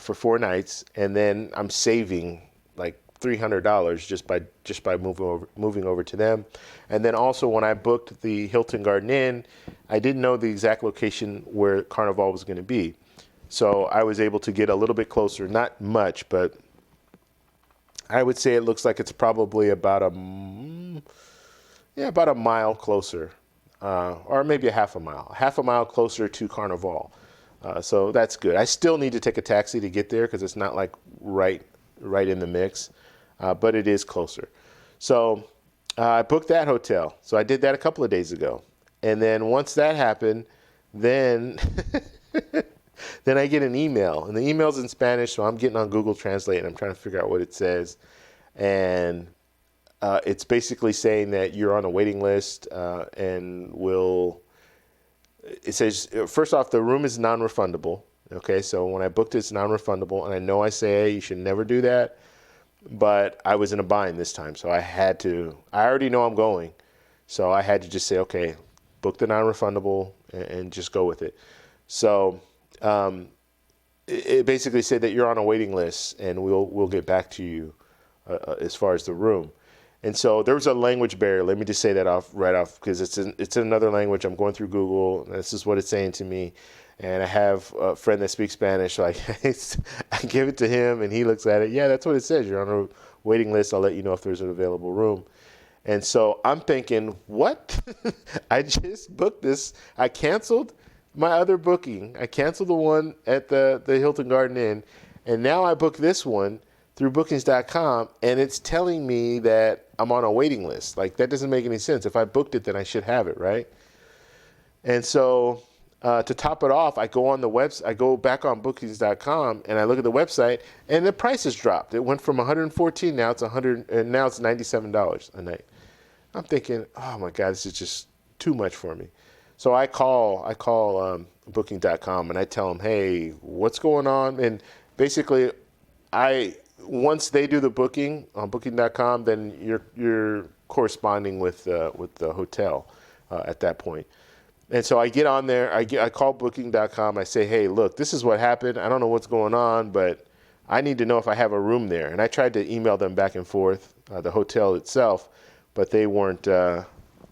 for 4 nights. And then I'm saving like $300 just by moving over to them. And then also when I booked the Hilton Garden Inn, I didn't know the exact location where Carnaval was going to be. So I was able to get a little bit closer, not much, but I would say it looks like it's probably about a mile closer, or maybe a half a mile closer to Carnaval. So that's good. I still need to take a taxi to get there because it's not like right in the mix, but it is closer. So I booked that hotel. So I did that a couple of days ago. And then once that happened, then then I get an email, and the email's in Spanish, so I'm getting on Google Translate, and I'm trying to figure out what it says. And it's basically saying that you're on a waiting list, and it says, first off, the room is non-refundable. Okay, so when I booked it, it's non-refundable, and I know I say, hey, you should never do that, but I was in a bind this time, so I already know I'm going, so I had to just say, okay, book the non-refundable and just go with it. So it basically said that you're on a waiting list, and we'll get back to you as far as the room. And so there was a language barrier. Let me just say that right off, because it's in another language. I'm going through Google, and this is what it's saying to me. And I have a friend that speaks Spanish, so I give it to him, and he looks at it. Yeah, that's what it says. You're on a waiting list. I'll let you know if there's an available room. And so I'm thinking, what? I just booked this. I canceled my other booking. I canceled the one at the Hilton Garden Inn, and now I booked this one through bookings.com, and it's telling me that I'm on a waiting list. Like, that doesn't make any sense. If I booked it, then I should have it, right? And so to top it off, I go on the website, I go back on bookings.com, and I look at the website, and the price has dropped. It went from $114, now it's $100, and now it's $97 a night. I'm thinking, oh my God, this is just too much for me. So I call booking.com, and I tell them, hey, what's going on? And basically, once they do the booking on booking.com, then you're corresponding with the hotel at that point. And so I get on there, I call booking.com, I say, hey, look, this is what happened. I don't know what's going on, but I need to know if I have a room there. And I tried to email them back and forth, the hotel itself, but they weren't,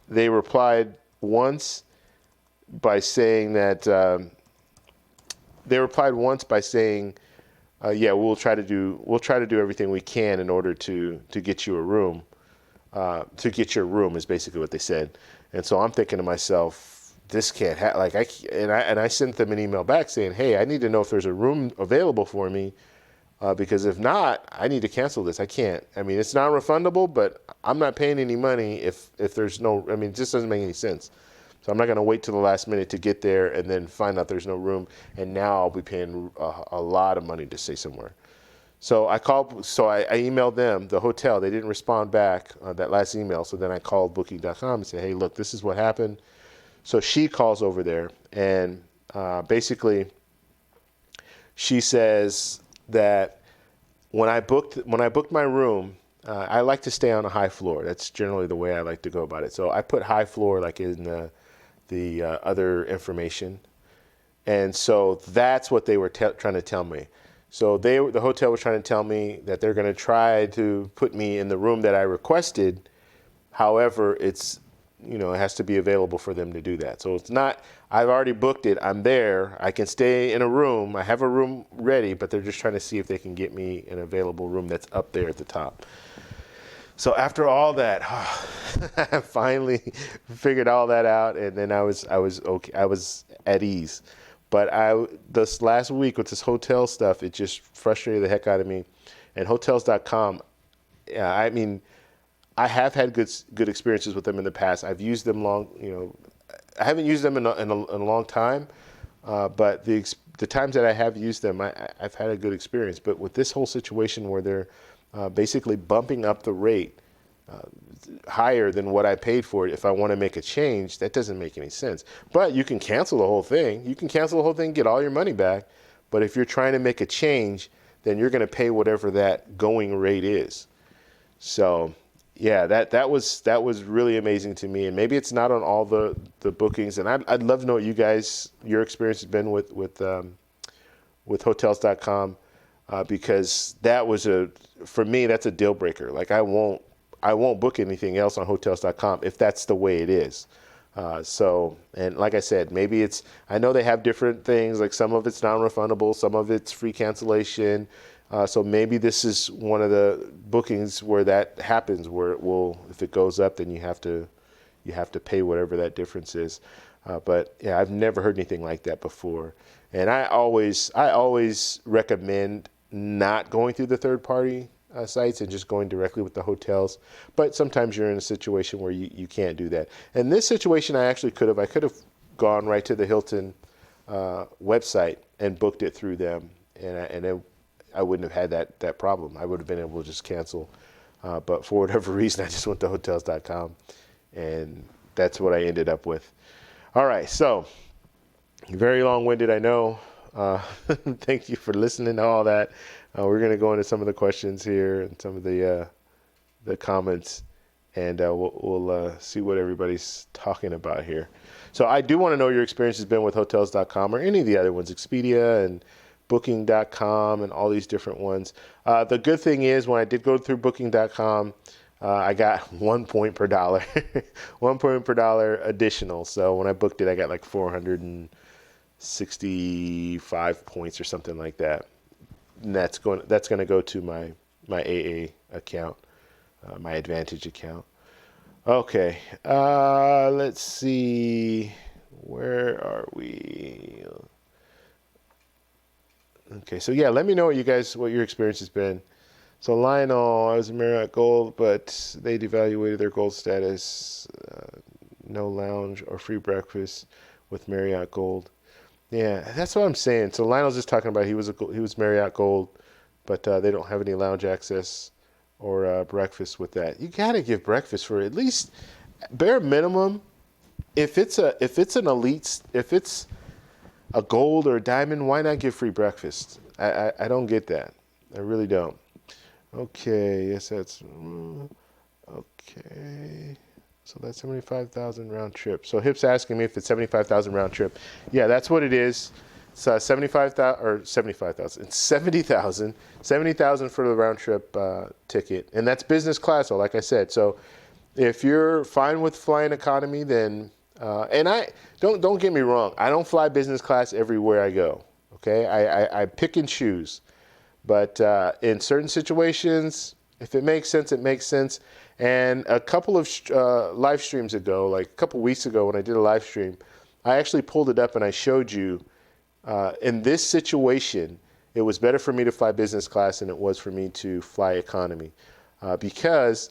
they replied once by saying that, yeah, we'll try to do everything we can in order to get you a room, to get your room is basically what they said. And so I'm thinking to myself, this can't happen. Like I sent them an email back saying, hey, I need to know if there's a room available for me, because if not, I need to cancel this. I can't. I mean, it's not refundable, but I'm not paying any money if there's no. I mean, it just doesn't make any sense. So I'm not going to wait till the last minute to get there and then find out there's no room, and now I'll be paying a lot of money to stay somewhere. So I emailed them, the hotel. They didn't respond back on that last email. So then I called booking.com and said, hey, look, this is what happened. So she calls over there, and basically she says that when I booked my room, I like to stay on a high floor. That's generally the way I like to go about it. So I put high floor like in the other information, and so that's what they were trying to tell me. So the hotel was trying to tell me that they're going to try to put me in the room that I requested. However, it has to be available for them to do that. So it's not, I've already booked it, I'm there, I can stay in a room, I have a room ready, but they're just trying to see if they can get me an available room that's up there at the top. So after all that, I finally figured all that out, and then I was okay, I was at ease. But this last week with this hotel stuff, it just frustrated the heck out of me. And hotels.com, I mean, I have had good experiences with them in the past. I've used them I haven't used them in a long time, but the times that I have used them, I've had a good experience. But with this whole situation where they're basically bumping up the rate higher than what I paid for it, if I want to make a change, that doesn't make any sense. But you can cancel the whole thing. You can cancel the whole thing, get all your money back. But if you're trying to make a change, then you're going to pay whatever that going rate is. So yeah, that was really amazing to me. And maybe it's not on all the bookings. And I'd love to know what your experience has been with hotels.com, because that was for me, that's a deal breaker. Like I won't book anything else on hotels.com if that's the way it is. And like I said, maybe I know they have different things, like some of it's non-refundable, some of it's free cancellation. So maybe this is one of the bookings where that happens, where if it goes up, then you have to pay whatever that difference is. But yeah, I've never heard anything like that before. And I always recommend not going through the third party sites and just going directly with the hotels. But sometimes you're in a situation where you can't do that. In this situation, I could have gone right to the Hilton website and booked it through them, and I wouldn't have had that problem. I would have been able to just cancel. But for whatever reason, I just went to hotels.com, and that's what I ended up with. All right, so very long-winded, I know. Thank you for listening to all that. We're going to go into some of the questions here and some of the comments, and we'll see what everybody's talking about here. So I do want to know your experience has been with hotels.com or any of the other ones, Expedia and Booking.com and all these different ones. The good thing is when I did go through Booking.com, I got 1 point per dollar, 1 point per dollar additional. So when I booked it, I got like 465 points or something like that. And that's going to go to my AA account, my Advantage account. Okay, let's see. Where are we? Okay, so yeah, let me know what your experience has been. So Lionel, I was in Marriott Gold, but they devaluated their gold status. No lounge or free breakfast with Marriott Gold. Yeah, that's what I'm saying. So Lionel's just talking about he was Marriott Gold, but they don't have any lounge access or breakfast with that. You gotta give breakfast for at least bare minimum. If it's an elite, if it's a gold or a diamond, why not give free breakfast? I don't get that. I really don't. Okay, yes, that's okay. So that's 75,000 round trip. So Hip's asking me if it's 75,000 round trip. Yeah, that's what it is. It's 75,000 or 75,000. It's 70,000. 70,000 for the round trip ticket, and that's business class. So like I said, so if you're fine with flying economy, then and I don't get me wrong. I don't fly business class everywhere I go. Okay, I pick and choose. But in certain situations, if it makes sense, it makes sense. And a couple of live streams ago, like a couple weeks ago when I did a live stream, I actually pulled it up and I showed you in this situation, it was better for me to fly business class than it was for me to fly economy because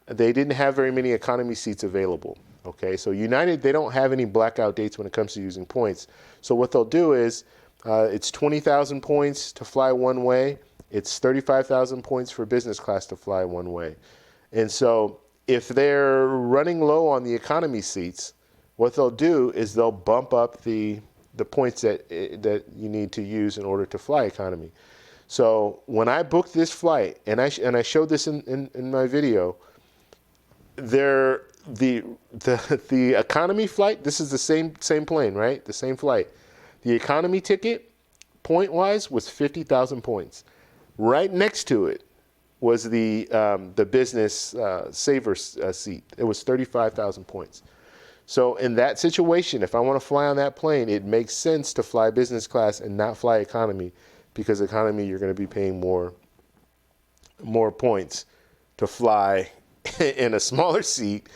they didn't have very many economy seats available. Okay, so United, they don't have any blackout dates when it comes to using points. So what they'll do is it's 20,000 points to fly one way. It's 35,000 points for business class to fly one way. And so if they're running low on the economy seats, what they'll do is they'll bump up the points that you need to use in order to fly economy. So when I booked this flight, and I showed this in my video, the economy flight, this is the same plane, right? The same flight. The economy ticket, point-wise, was 50,000 points. Right next to it was the business saver seat. It was 35,000 points. So in that situation, if I want to fly on that plane, it makes sense to fly business class and not fly economy, because economy you're going to be paying more points to fly in a smaller seat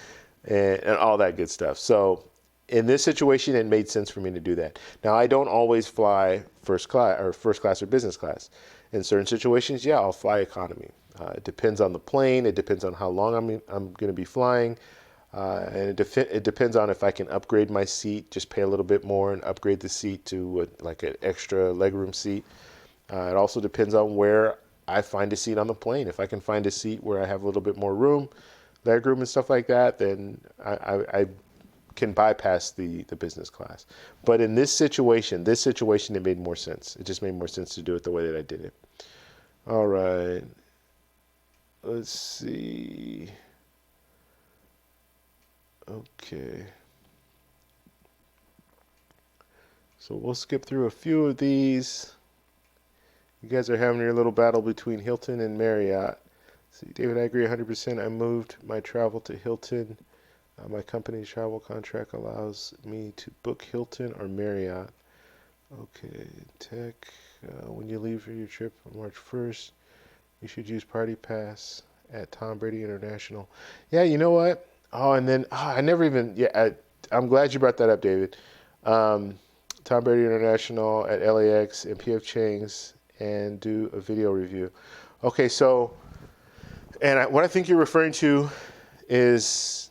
and all that good stuff. So in this situation, it made sense for me to do that. Now, I don't always fly first class or business class. In certain situations, yeah, I'll fly economy. It depends on the plane. It depends on how long I'm going to be flying. And it depends on if I can upgrade my seat, just pay a little bit more and upgrade the seat to like an extra legroom seat. It also depends on where I find a seat on the plane. If I can find a seat where I have a little bit more room, legroom and stuff like that, then I can bypass the business class. But in this situation, it made more sense. It just made more sense to do it the way that I did it. All right. Let's see. Okay. So we'll skip through a few of these. You guys are having your little battle between Hilton and Marriott. See, David, I agree 100%. I moved my travel to Hilton. My company's travel contract allows me to book Hilton or Marriott. Okay, tech. When you leave for your trip on March 1st, you should use Party Pass at Tom Brady International. Yeah, you know what? Oh, and then I never even. Yeah, I'm glad you brought that up, David. Tom Brady International at LAX and PF Chang's, and do a video review. Okay, so, and what I think you're referring to is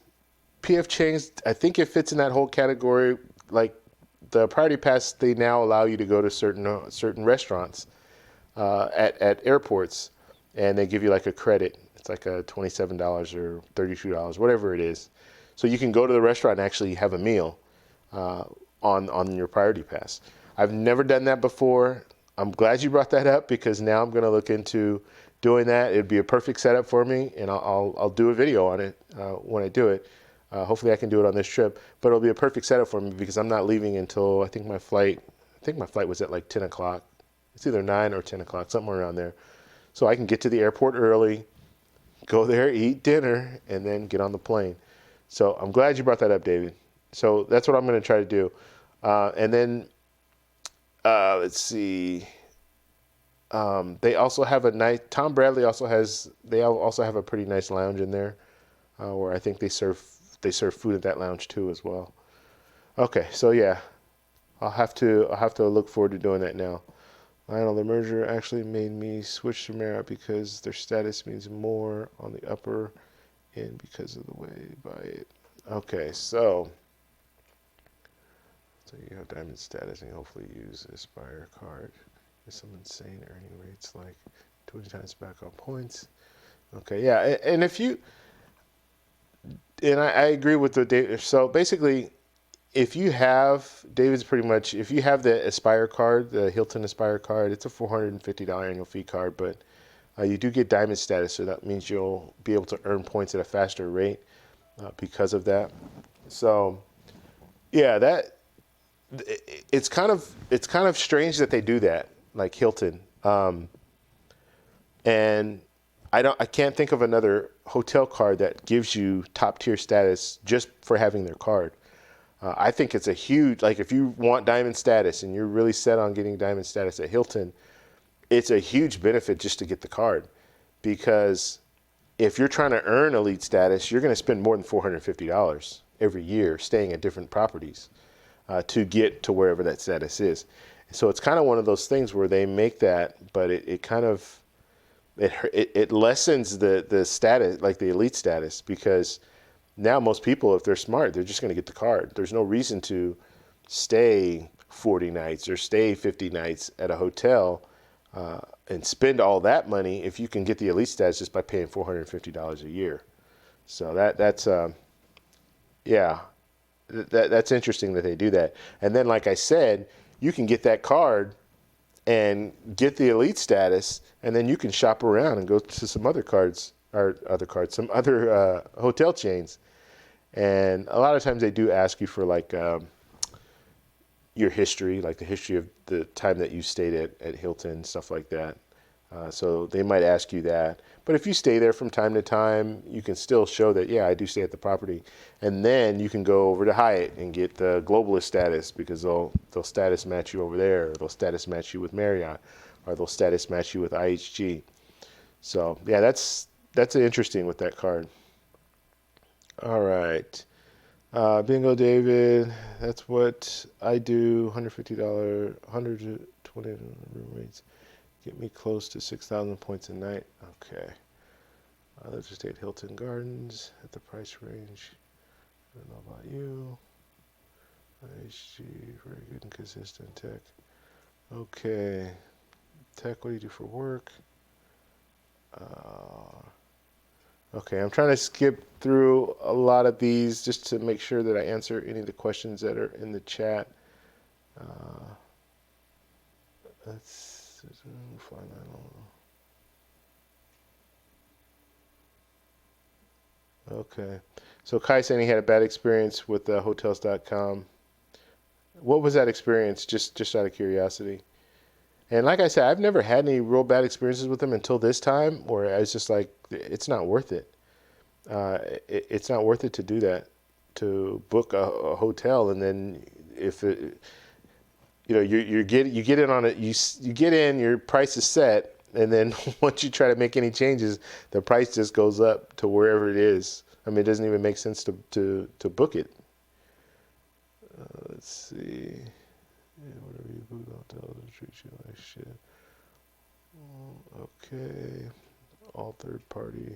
PF Chang's. I think it fits in that whole category. Like the Priority Pass, they now allow you to go to certain restaurants at airports, and they give you like a credit. It's like a $27 or $32, whatever it is. So you can go to the restaurant and actually have a meal on your Priority Pass. I've never done that before. I'm glad you brought that up, because now I'm going to look into doing that. It'd be a perfect setup for me, and I'll do a video on it when I do it. Hopefully I can do it on this trip, but it'll be a perfect setup for me because I'm not leaving until I think my flight was at like 10 o'clock. It's either 9 or 10 o'clock, somewhere around there. So I can get to the airport early, go there, eat dinner, and then get on the plane. So I'm glad you brought that up, David. So that's what I'm going to try to do. And then let's see. They also have a nice. Tom Bradley also has. They also have a pretty nice lounge in there, where I think they serve food at that lounge too as well. Okay, so yeah, I'll have to look forward to doing that now. Lionel, the merger actually made me switch to Marriott because their status means more on the upper end because of the way they buy it. Okay, so you have diamond status and you hopefully use Aspire card. There's some insane earning rates like 20 times back on points. Okay, yeah, and if you and I agree with the David. So basically, if you have David's pretty much if you have the Aspire card, the Hilton Aspire card, it's a $450 annual fee card, but you do get diamond status, so that means you'll be able to earn points at a faster rate because of that. So yeah, that it's kind of strange that they do that, like Hilton. And I can't think of another hotel card that gives you top tier status just for having their card. I think it's a huge, like if you want diamond status and you're really set on getting diamond status at Hilton, it's a huge benefit just to get the card, because if you're trying to earn elite status, you're going to spend more than $450 every year staying at different properties to get to wherever that status is. So it's kind of one of those things where they make that, but it kind of it lessens the status, like the elite status, because now most people, if they're smart, they're just going to get the card. There's no reason to stay 40 nights or stay 50 nights at a hotel and spend all that money if you can get the elite status just by paying $450 a year. So that's yeah, that's interesting that they do that. And then, like I said, you can get that card and get the elite status, and then you can shop around and go to some some other hotel chains. And a lot of times they do ask you for like your history, like the history of the time that you stayed at Hilton, stuff like that. So they might ask you that. But if you stay there from time to time, you can still show that, yeah, I do stay at the property. And then you can go over to Hyatt and get the globalist status, because they'll status match you over there, or they'll status match you with Marriott, or they'll status match you with IHG. So yeah, that's interesting with that card. All right. Bingo, David. That's what I do. $150, 120 room rates. Get me close to 6,000 points a night. Okay. Let's just stay at Hilton Gardens at the price range. I don't know about you. IHG, very good and consistent tech. Okay. Tech, what do you do for work? Okay, I'm trying to skip through a lot of these just to make sure that I answer any of the questions that are in the chat. Let's find that. Okay, so Kai saying he had a bad experience with Hotels.com. What was that experience? Just out of curiosity. And like I said, I've never had any real bad experiences with them until this time, where I was just like, it's not worth it. It's not worth it to do that, to book a hotel, and then if it, you get in on it, you get in, your price is set, and then once you try to make any changes, the price just goes up to wherever it is. I mean, it doesn't even make sense to book it. Let's see. Yeah, whatever you book hotel, they'll treat you like shit. Okay. All third party.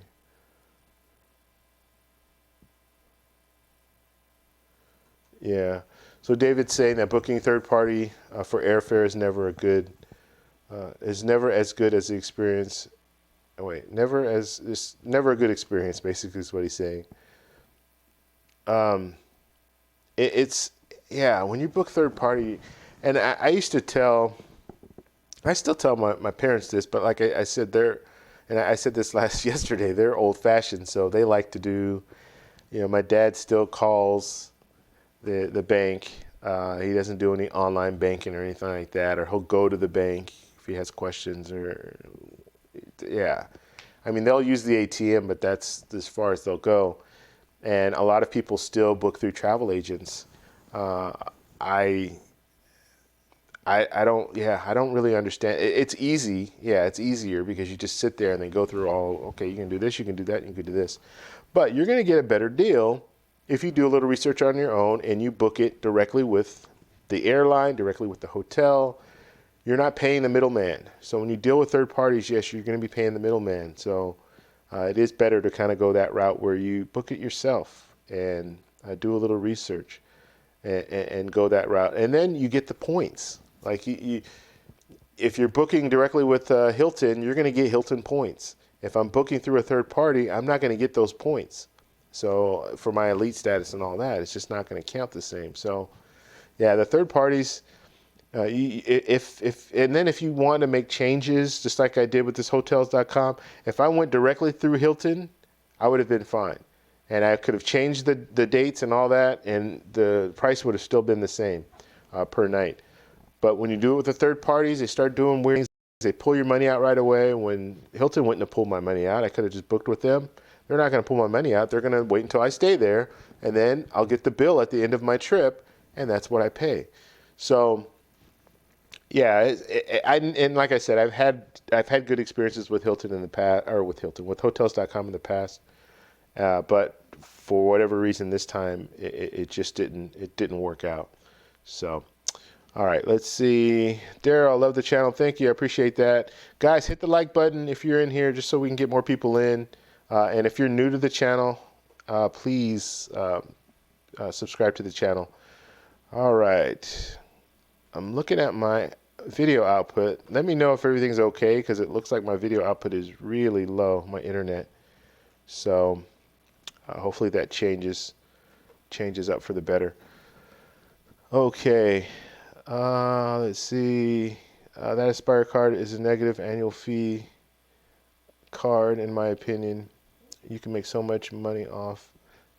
Yeah. So David's saying that booking third party for airfare is never as good as the experience. Oh, wait, it's never a good experience. Basically, is what he's saying. It's yeah. When you book third party, and I still tell my parents this, but like I said, and I said this yesterday, they're old fashioned, so they like to do. My dad still calls the bank. He doesn't do any online banking or anything like that, or he'll go to the bank if he has questions, or yeah. I mean, they'll use the ATM, but that's as far as they'll go. And a lot of people still book through travel agents. Uh, I, I don't, yeah, I don't really understand. It's easy. Yeah, it's easier because you just sit there and they go through all, okay, you can do this, you can do that, you can do this. But you're going to get a better deal if you do a little research on your own and you book it directly with the airline, directly with the hotel. You're not paying the middleman. So when you deal with third parties, yes, you're going to be paying the middleman. So it is better to kind of go that route where you book it yourself and do a little research and go that route. And then you get the points. Like if you're booking directly with Hilton, you're going to get Hilton points. If I'm booking through a third party, I'm not going to get those points. So for my elite status and all that, it's just not going to count the same. So yeah, the third parties, and then if you want to make changes, just like I did with this hotels.com, if I went directly through Hilton, I would have been fine. And I could have changed the dates and all that, and the price would have still been the same per night. But when you do it with the third parties, they start doing weird things. They pull your money out right away. When Hilton wouldn't have pulled my money out, I could have just booked with them. They're not going to pull my money out. They're going to wait until I stay there, and then I'll get the bill at the end of my trip, and that's what I pay. So, yeah, and like I said, I've had good experiences with Hilton in the past, or with hotels.com in the past, but for whatever reason this time it just didn't work out. So. All right, let's see. Daryl, love the channel. Thank you. I appreciate that. Guys, hit the like button if you're in here just so we can get more people in. And if you're new to the channel, please subscribe to the channel. All right. I'm looking at my video output. Let me know if everything's okay because it looks like my video output is really low, my internet. So hopefully that changes up for the better. Okay. Let's see. That Aspire card is a negative annual fee card, in my opinion. You can make so much money off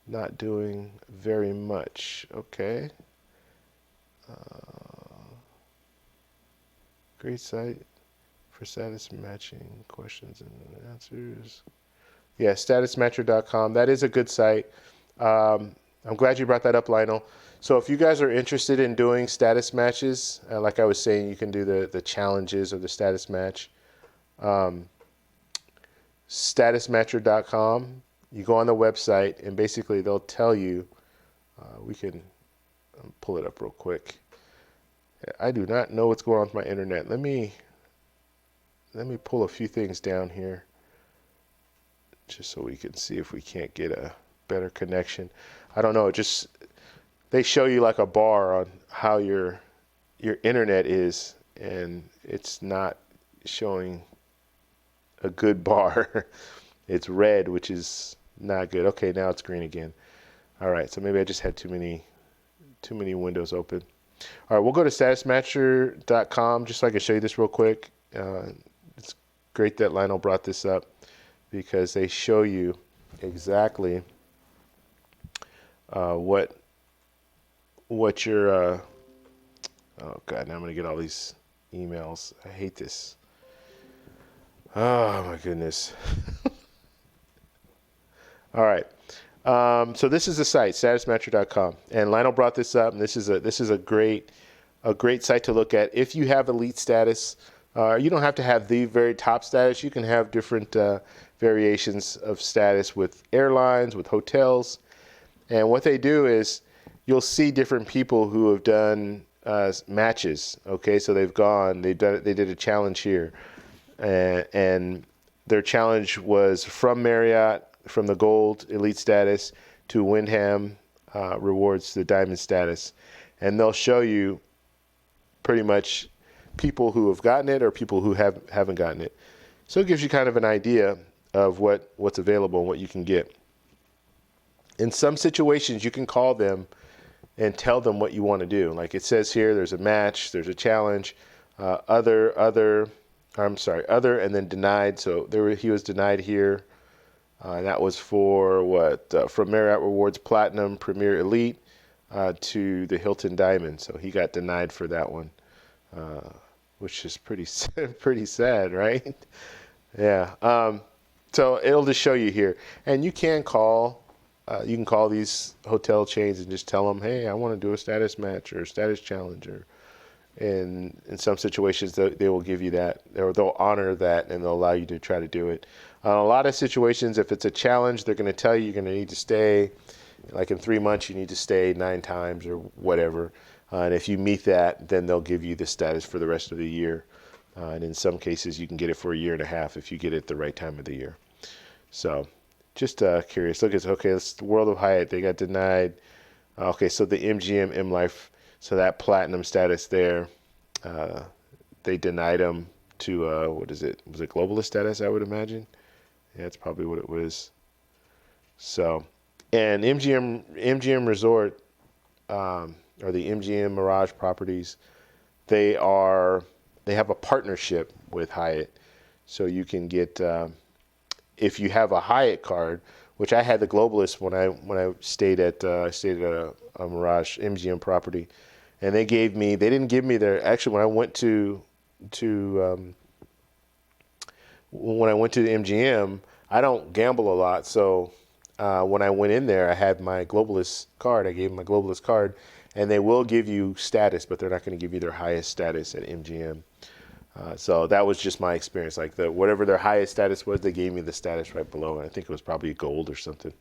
not doing very much. Okay. Great site for status matching questions and answers. Yeah, statusmatcher.com. That is a good site. I'm glad you brought that up, Lionel. So if you guys are interested in doing status matches, like I was saying, you can do the challenges of the status match. Statusmatcher.com. You go on the website, and basically they'll tell you. We can pull it up real quick. I do not know what's going on with my internet. Let me pull a few things down here, just so we can see if we can't get a better connection. I don't know. Just they show you like a bar on how your internet is, and it's not showing a good bar. It's red, which is not good. Okay, now it's green again. All right, so maybe I just had too many windows open. All right, we'll go to statusmatcher.com just so I can show you this real quick. It's great that Lionel brought this up because they show you exactly what your oh god, now I'm gonna get all these emails. I hate this. Oh my goodness. All right, so this is the site, statusmatcher.com, and Lionel brought this up, and this is a great site to look at if you have elite status. You don't have to have the very top status. You can have different variations of status with airlines, with hotels, and what they do is you'll see different people who have done matches. Okay, so they did a challenge here, and their challenge was from Marriott, from the gold elite status to Wyndham rewards, the diamond status, and they'll show you pretty much people who have gotten it or people who haven't gotten it. So it gives you kind of an idea of what's available and what you can get. In some situations, you can call them and tell them what you want to do. Like it says here, there's a match, there's a challenge, other, and then denied. So he was denied here. That was for from Marriott Rewards Platinum Premier Elite to the Hilton Diamond. So he got denied for that one, which is pretty sad, right? Yeah. So it'll just show you here, and you can call. You can call these hotel chains and just tell them, "Hey, I want to do a status match or a status challenge." Or in some situations, they will give you that, or they'll honor that, and they'll allow you to try to do it. A lot of situations, if it's a challenge, they're going to tell you you're going to need to stay. Like in 3 months, you need to stay 9 times or whatever. And if you meet that, then they'll give you the status for the rest of the year. And in some cases, you can get it for a year and a half if you get it at the right time of the year. So just curious. Look, it's okay. It's the World of Hyatt. They got denied. Okay, so the MGM M Life, so that platinum status there, they denied them to, what is it? Was it globalist status, I would imagine? Yeah, that's probably what it was. So, and MGM Resort, or the MGM Mirage properties, they have a partnership with Hyatt, so you can get if you have a Hyatt card, which I had the Globalist when I stayed at a Mirage MGM property, and they didn't give me their, actually when I went to the MGM, I don't gamble a lot, so when I went in there, I had my Globalist card. I gave them my Globalist card, and they will give you status, but they're not going to give you their highest status at MGM. So that was just my experience. Like whatever their highest status was, they gave me the status right below, and I think it was probably gold or something.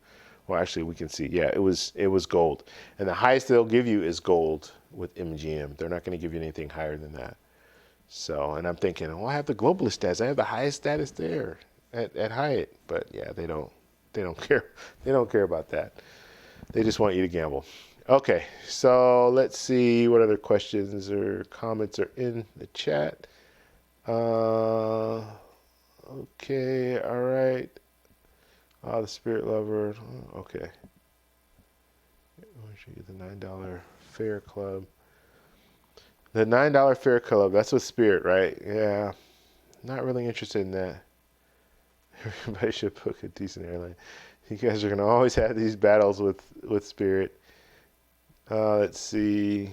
Well, actually, we can see. Yeah, it was gold, and the highest they'll give you is gold with MGM. They're not going to give you anything higher than that. So, and I'm thinking, well, I have the Globalist status. I have the highest status there at Hyatt, but yeah, they don't care. They don't care about that. They just want you to gamble. Okay, so let's see what other questions or comments are in the chat. Okay, all right. The Spirit Lover. Okay. We should get the $9 Fare Club. The $9 Fare Club. That's with Spirit, right? Yeah. Not really interested in that. Everybody should book a decent airline. You guys are gonna always have these battles with Spirit. Let's see.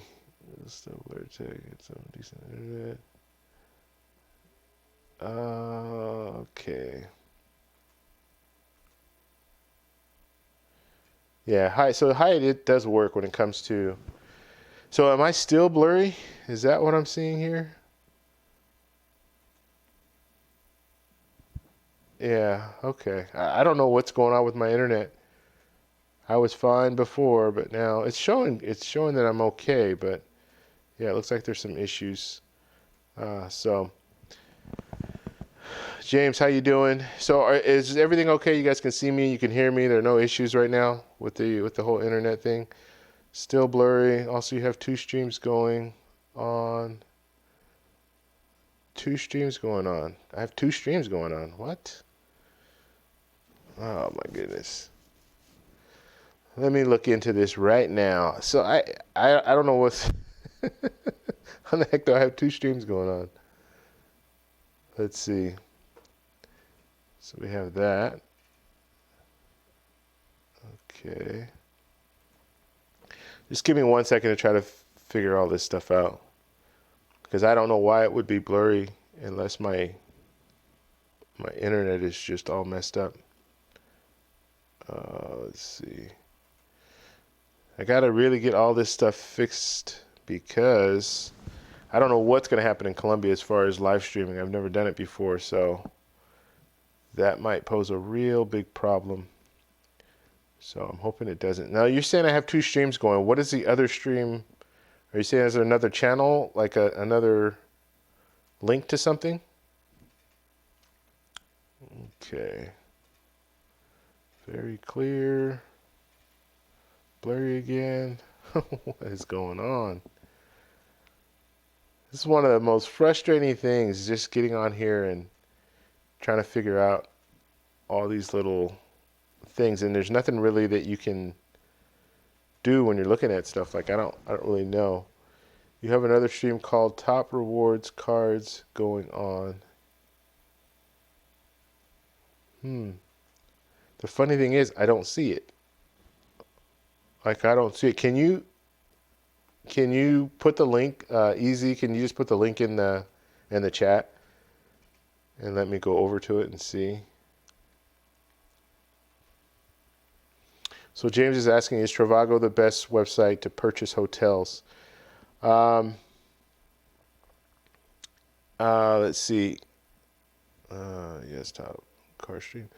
Still blur to get some decent internet. Okay. Yeah, Hyatt, it does work when it comes to. So am I still blurry? Is that what I'm seeing here? Yeah, okay. I don't know what's going on with my internet. I was fine before, but now it's showing that I'm okay, but yeah, it looks like there's some issues. So James, how you doing? So is everything okay? You guys can see me, you can hear me. There are no issues right now with the whole internet thing. Still blurry. Also, you have 2 streams going on. 2 streams going on. I have 2 streams going on. What? Oh my goodness. Let me look into this right now. So I don't know what's how the heck do I have 2 streams going on? Let's see. So we have that. Okay. Just give me 1 second to try to figure all this stuff out, because I don't know why it would be blurry unless my internet is just all messed up. Let's see. I gotta really get all this stuff fixed, because I don't know what's gonna happen in Colombia as far as live streaming. I've never done it before, so that might pose a real big problem. So I'm hoping it doesn't. Now you're saying I have 2 streams going. What is the other stream? Are you saying is there another channel, like another link to something? Okay. Very clear. Blurry again. What is going on? This is one of the most frustrating things, just getting on here and trying to figure out all these little things, and there's nothing really that you can do when you're looking at stuff. Like I don't really know. You have another stream called Top Rewards Cards going on. The funny thing is I don't see it. Like I don't see it. Can you put the link easy? Can you just put the link in the chat and let me go over to it and see? So James is asking, is Trivago the best website to purchase hotels? Let's see. Yes, top car stream.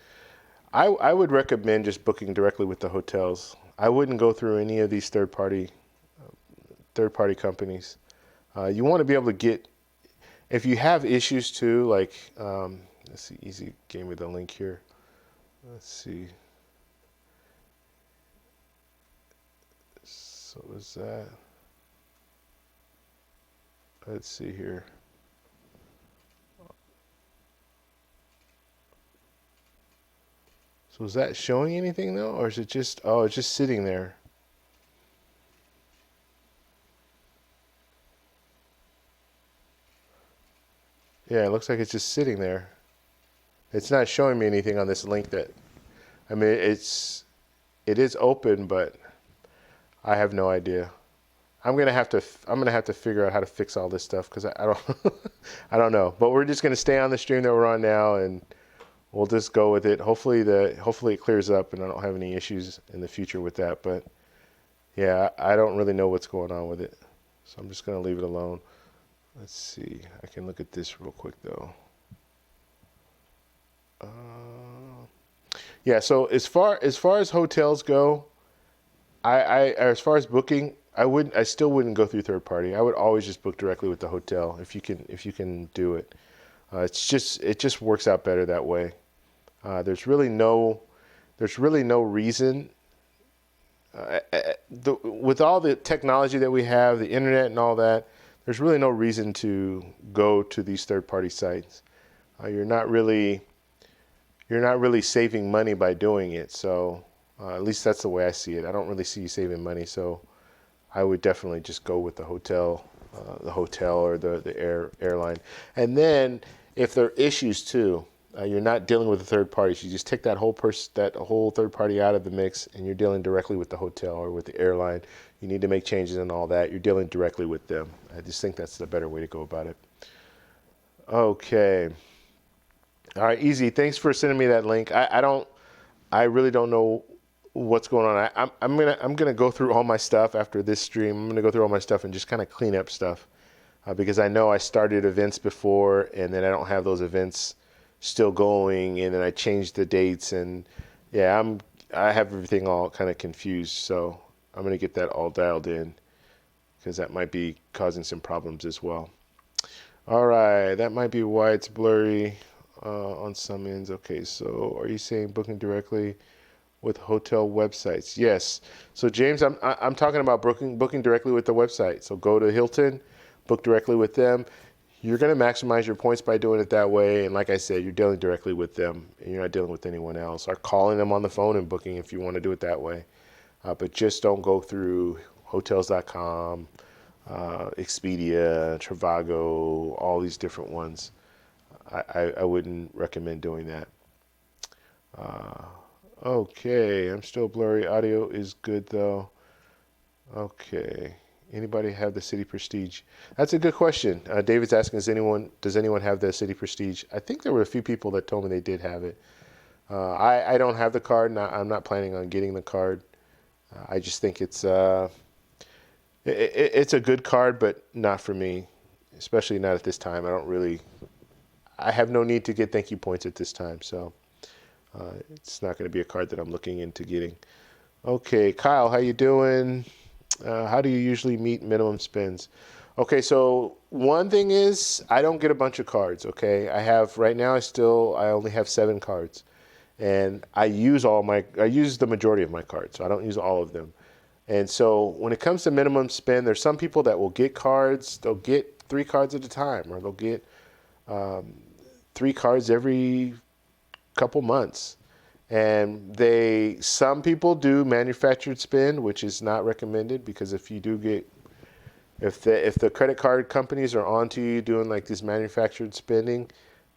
I would recommend just booking directly with the hotels. I wouldn't go through any of these third party companies. You want to be able to get, if you have issues too, like let's see, Easy gave me the link here. Let's see. So is that? Let's see here. So is that showing anything though, or is it just, oh, it's just sitting there? Yeah, it looks like it's just sitting there. It's not showing me anything on this link that, I mean, it is open, but I have no idea. I'm gonna have to figure out how to fix all this stuff because I don't I don't know. But we're just gonna stay on the stream that we're on now, and we'll just go with it. Hopefully it clears up and I don't have any issues in the future with that. But yeah, I don't really know what's going on with it, so I'm just gonna leave it alone. Let's see. I can look at this real quick though. Yeah. So as far as hotels go, I as far as booking, I still wouldn't go through third party. I would always just book directly with the hotel if you can do it. It just works out better that way. There's really no reason. With all the technology that we have, the internet and all that, there's really no reason to go to these third party sites. You're not really saving money by doing it. So at least that's the way I see it. I don't really see you saving money. So I would definitely just go with the hotel or the airline. And then if there are issues too, you're not dealing with the third parties. You just take that whole third party out of the mix, and you're dealing directly with the hotel or with the airline. You need to make changes and all that. You're dealing directly with them. I just think that's the better way to go about it. Okay. All right, Easy. Thanks for sending me that link. I really don't know what's going on. I'm gonna go through all my stuff after this stream. I'm gonna go through all my stuff and just kind of clean up stuff because I know I started events before and then I don't have those events still going, and then I changed the dates, and yeah, I have everything all kind of confused. So I'm gonna get that all dialed in because that might be causing some problems as well. All right, that might be why it's blurry on some ends. Okay, so are you saying booking directly with hotel websites? Yes. So James, I'm talking about booking directly with the website. So go to Hilton, book directly with them. You're going to maximize your points by doing it that way. And like I said, you're dealing directly with them, and you're not dealing with anyone else. Or calling them on the phone and booking if you want to do it that way. But just don't go through hotels.com, Expedia, Trivago, all these different ones. I wouldn't recommend doing that. Okay, I'm still blurry. Audio is good though. Okay. Anybody have the City Prestige? That's a good question. David's asking, does anyone have the City Prestige? I think there were a few people that told me they did have it. I don't have the card, and I'm not planning on getting the card. I just think it's a good card, but not for me, especially not at this time. I have no need to get thank you points at this time, so it's not going to be a card that I'm looking into getting. Okay, Kyle, how you doing? How do you usually meet minimum spends? Okay, so one thing is I don't get a bunch of cards, okay? Right now I only have 7 cards. And I use the majority of my cards, so I don't use all of them. And so when it comes to minimum spend, there's some people that will get cards, they'll get 3 cards at a time, or they'll get 3 cards every couple months. And some people do manufactured spend, which is not recommended, because if the credit card companies are onto you doing like this manufactured spending,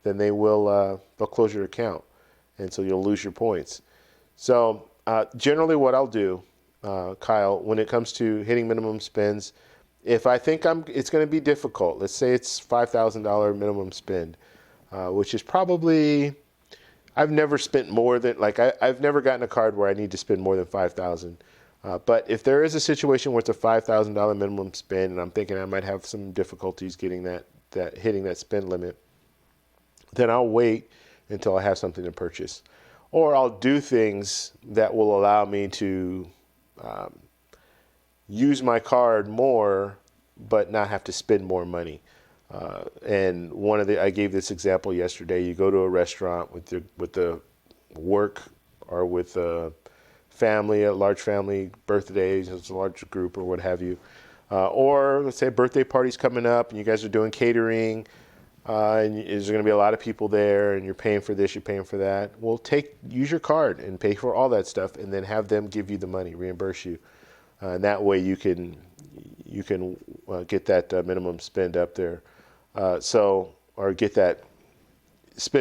then they'll close your account, and so you'll lose your points. So generally, what I'll do, Kyle, when it comes to hitting minimum spends, if I think it's going to be difficult, let's say it's $5,000 minimum spend, which is probably I've never spent more than I've never gotten a card where I need to spend more than 5,000. But if there is a situation where it's a $5,000 minimum spend, and I'm thinking I might have some difficulties getting that hitting that spend limit, then I'll wait until I have something to purchase, or I'll do things that will allow me to use my card more, but not have to spend more money. And I gave this example yesterday. You go to a restaurant with the work or with a family, a large family, birthdays, it's a large group or what have you. Or let's say a birthday party's coming up and you guys are doing catering, and there's going to be a lot of people there and you're paying for this, you're paying for that. Well, use your card and pay for all that stuff and then have them give you the money, reimburse you. And that way you can get that minimum spend up there. Or spend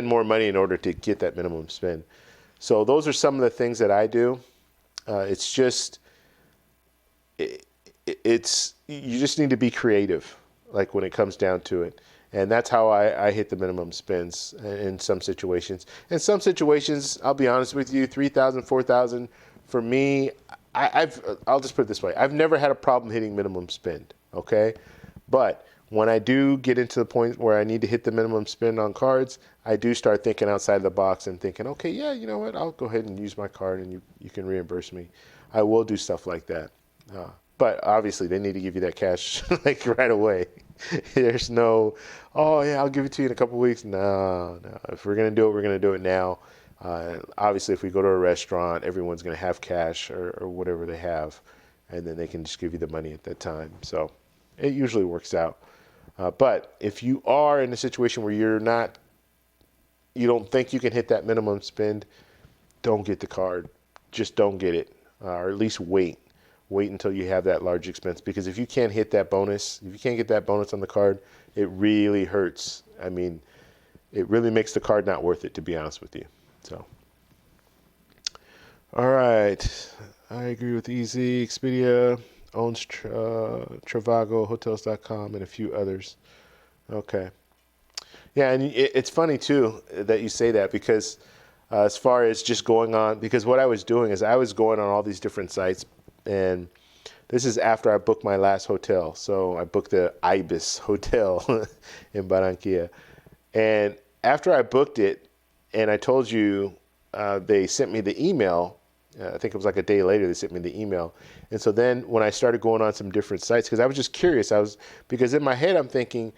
more money in order to get that minimum spend. So those are some of the things that I do. It's just, you just need to be creative, like when it comes down to it. And that's how I hit the minimum spends in some situations. In some situations, I'll be honest with you, 3,000, 4,000, for me, I'll just put it this way. I've never had a problem hitting minimum spend, okay? But when I do get into the point where I need to hit the minimum spend on cards, I do start thinking outside the box and thinking, okay, yeah, you know what? I'll go ahead and use my card and you can reimburse me. I will do stuff like that. But obviously they need to give you that cash like right away. There's no, oh yeah, I'll give it to you in a couple of weeks. No. If we're going to do it, we're going to do it now. Obviously, if we go to a restaurant, everyone's going to have cash or whatever they have, and then they can just give you the money at that time. So it usually works out. But if you are in a situation where you don't think you can hit that minimum spend, don't get the card. Just don't get it, or at least wait until you have that large expense. Because if you can't hit that bonus, if you can't get that bonus on the card, it really hurts. I mean, it really makes the card not worth it, to be honest with you. So, all right, I agree with Easy. Expedia owns Trivago, Hotels.com, and a few others. Okay. Yeah, and it's funny, too, that you say that, because as far as just going on, because what I was doing is I was going on all these different sites, and this is after I booked my last hotel. So I booked the Ibis Hotel in Barranquilla. And after I booked it, and I told you they sent me the email, I think it was like a day later they sent me the email. And so then when I started going on some different sites, because I was just curious, because in my head I'm thinking,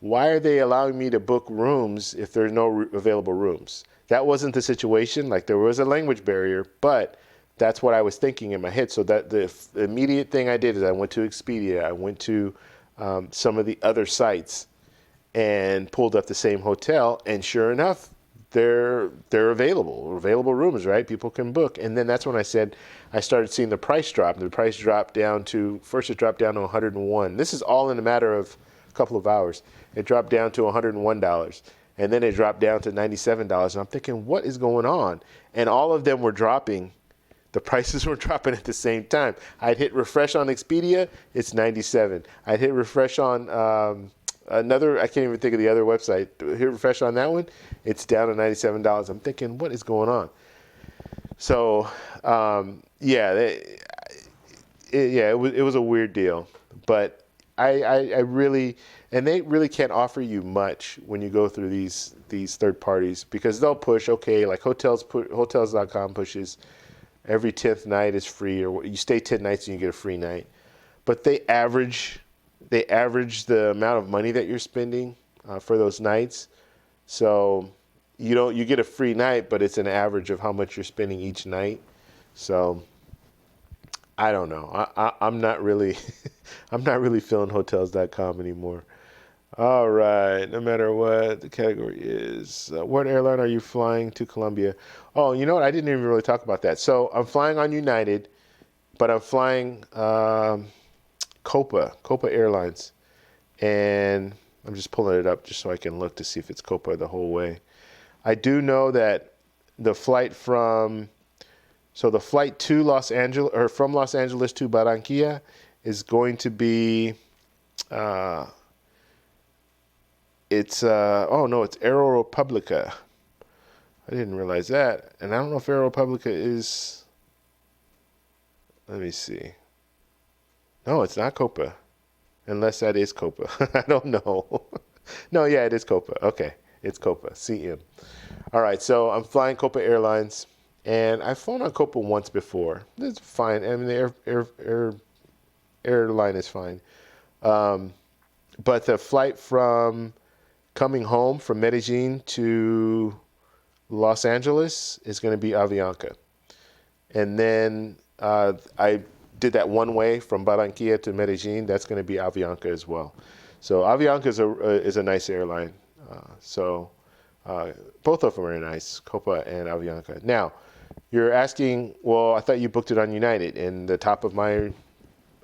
why are they allowing me to book rooms if there's no available rooms? That wasn't the situation. Like, there was a language barrier, but that's what I was thinking in my head. So that the immediate thing I did is I went to Expedia, I went to some of the other sites and pulled up the same hotel, and sure enough, they're available rooms, right? People can book. And then that's when I started seeing the price drop. The price dropped down to, first it dropped down to 101. This is all in a matter of a couple of hours. It dropped down to $101. And then it dropped down to $97. And I'm thinking, what is going on? And all of them were dropping. The prices were dropping at the same time. I'd hit refresh on Expedia, it's 97. I'd hit refresh on another, I can't even think of the other website. Hit refresh on that one, it's down to $97. I'm thinking, what is going on? So, it was a weird deal. But I really, and they really can't offer you much when you go through these third parties, because they'll push, okay, like hotels.com pushes every 10th night is free, or you stay 10 nights and you get a free night. But they average the amount of money that you're spending for those nights. So you get a free night, but it's an average of how much you're spending each night. So I don't know. I'm not really feeling hotels.com anymore. All right. No matter what the category is, what airline are you flying to Colombia? Oh, you know what? I didn't even really talk about that. So I'm flying on United, but I'm flying Copa Airlines, and I'm just pulling it up just so I can look to see if it's Copa the whole way. I do know that the flight to Los Angeles, or from Los Angeles to Barranquilla, is going to be it's Aero Republica. I didn't realize that. And I don't know if Air Republica is. Let me see. No, it's not Copa. Unless that is Copa. I don't know. No, yeah, it is Copa. Okay. It's Copa. CM. All right. So I'm flying Copa Airlines. And I've flown on Copa once before. It's fine. I mean, the airline is fine. Um, but the flight from coming home from Medellin to Los Angeles is going to be Avianca. And then I did that one way from Barranquilla to Medellin. That's going to be Avianca as well. So Avianca is a nice airline. So both of them are nice, Copa and Avianca. Now, you're asking, well, I thought you booked it on United, and the top of my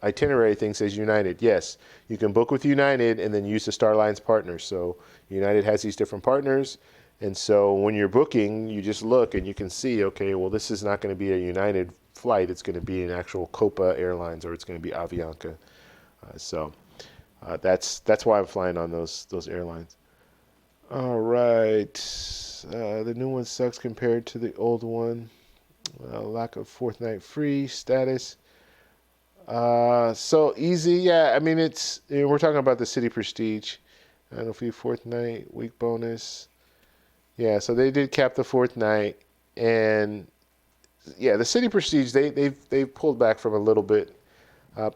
itinerary thing says United. Yes, you can book with United and then use the Star Alliance partners. So United has these different partners. And so when you're booking, you just look and you can see, okay, well, this is not going to be a United flight. It's going to be an actual Copa Airlines, or it's going to be Avianca. That's why I'm flying on those airlines. All right. The new one sucks compared to the old one. Lack of fourth night free status. So easy. Yeah, I mean, we're talking about the City Prestige. I don't know if you fourth night, week bonus. Yeah, so they did cap the fourth night, and yeah, the City Prestige they've pulled back from a little bit,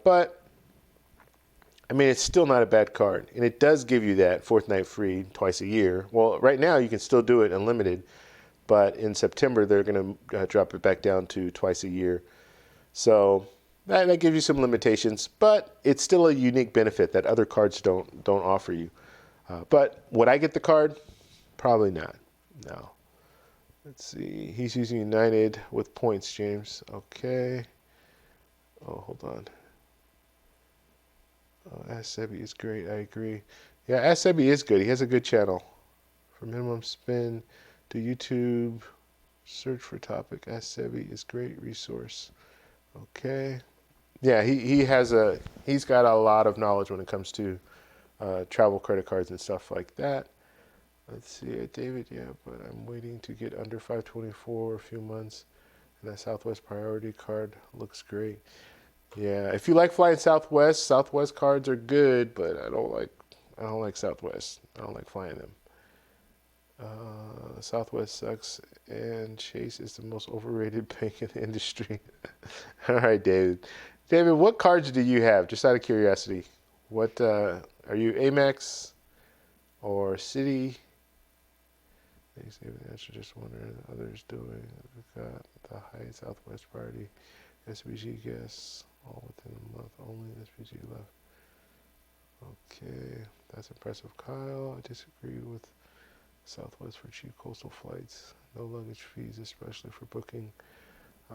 but I mean, it's still not a bad card, and it does give you that fourth night free twice a year. Well, right now you can still do it unlimited, but in September they're going to drop it back down to twice a year. So that gives you some limitations, but it's still a unique benefit that other cards don't offer you. But would I get the card? Probably not. No. Let's see. He's using United with points, James. Okay. Oh, hold on. Oh, Ask Sebi is great. I agree. Yeah, Ask Sebi is good. He has a good channel. For minimum spend, to YouTube, search for topic. Ask Sebi is great resource. Okay. Yeah, he's got a lot of knowledge when it comes to travel credit cards and stuff like that. Let's see, David, yeah, but I'm waiting to get under 524 a few months, and that Southwest Priority card looks great. Yeah, if you like flying Southwest, Southwest cards are good, but I don't like Southwest. I don't like flying them. Southwest sucks, and Chase is the most overrated bank in the industry. All right, David. David, what cards do you have? Just out of curiosity, what are you, Amex or Citi? Thanks, David. Answer, just wondering others doing. We've got the high Southwest Party, SBG guests, all within a month. Only SBG left. Okay, that's impressive, Kyle. I disagree with Southwest for cheap coastal flights. No luggage fees, especially for booking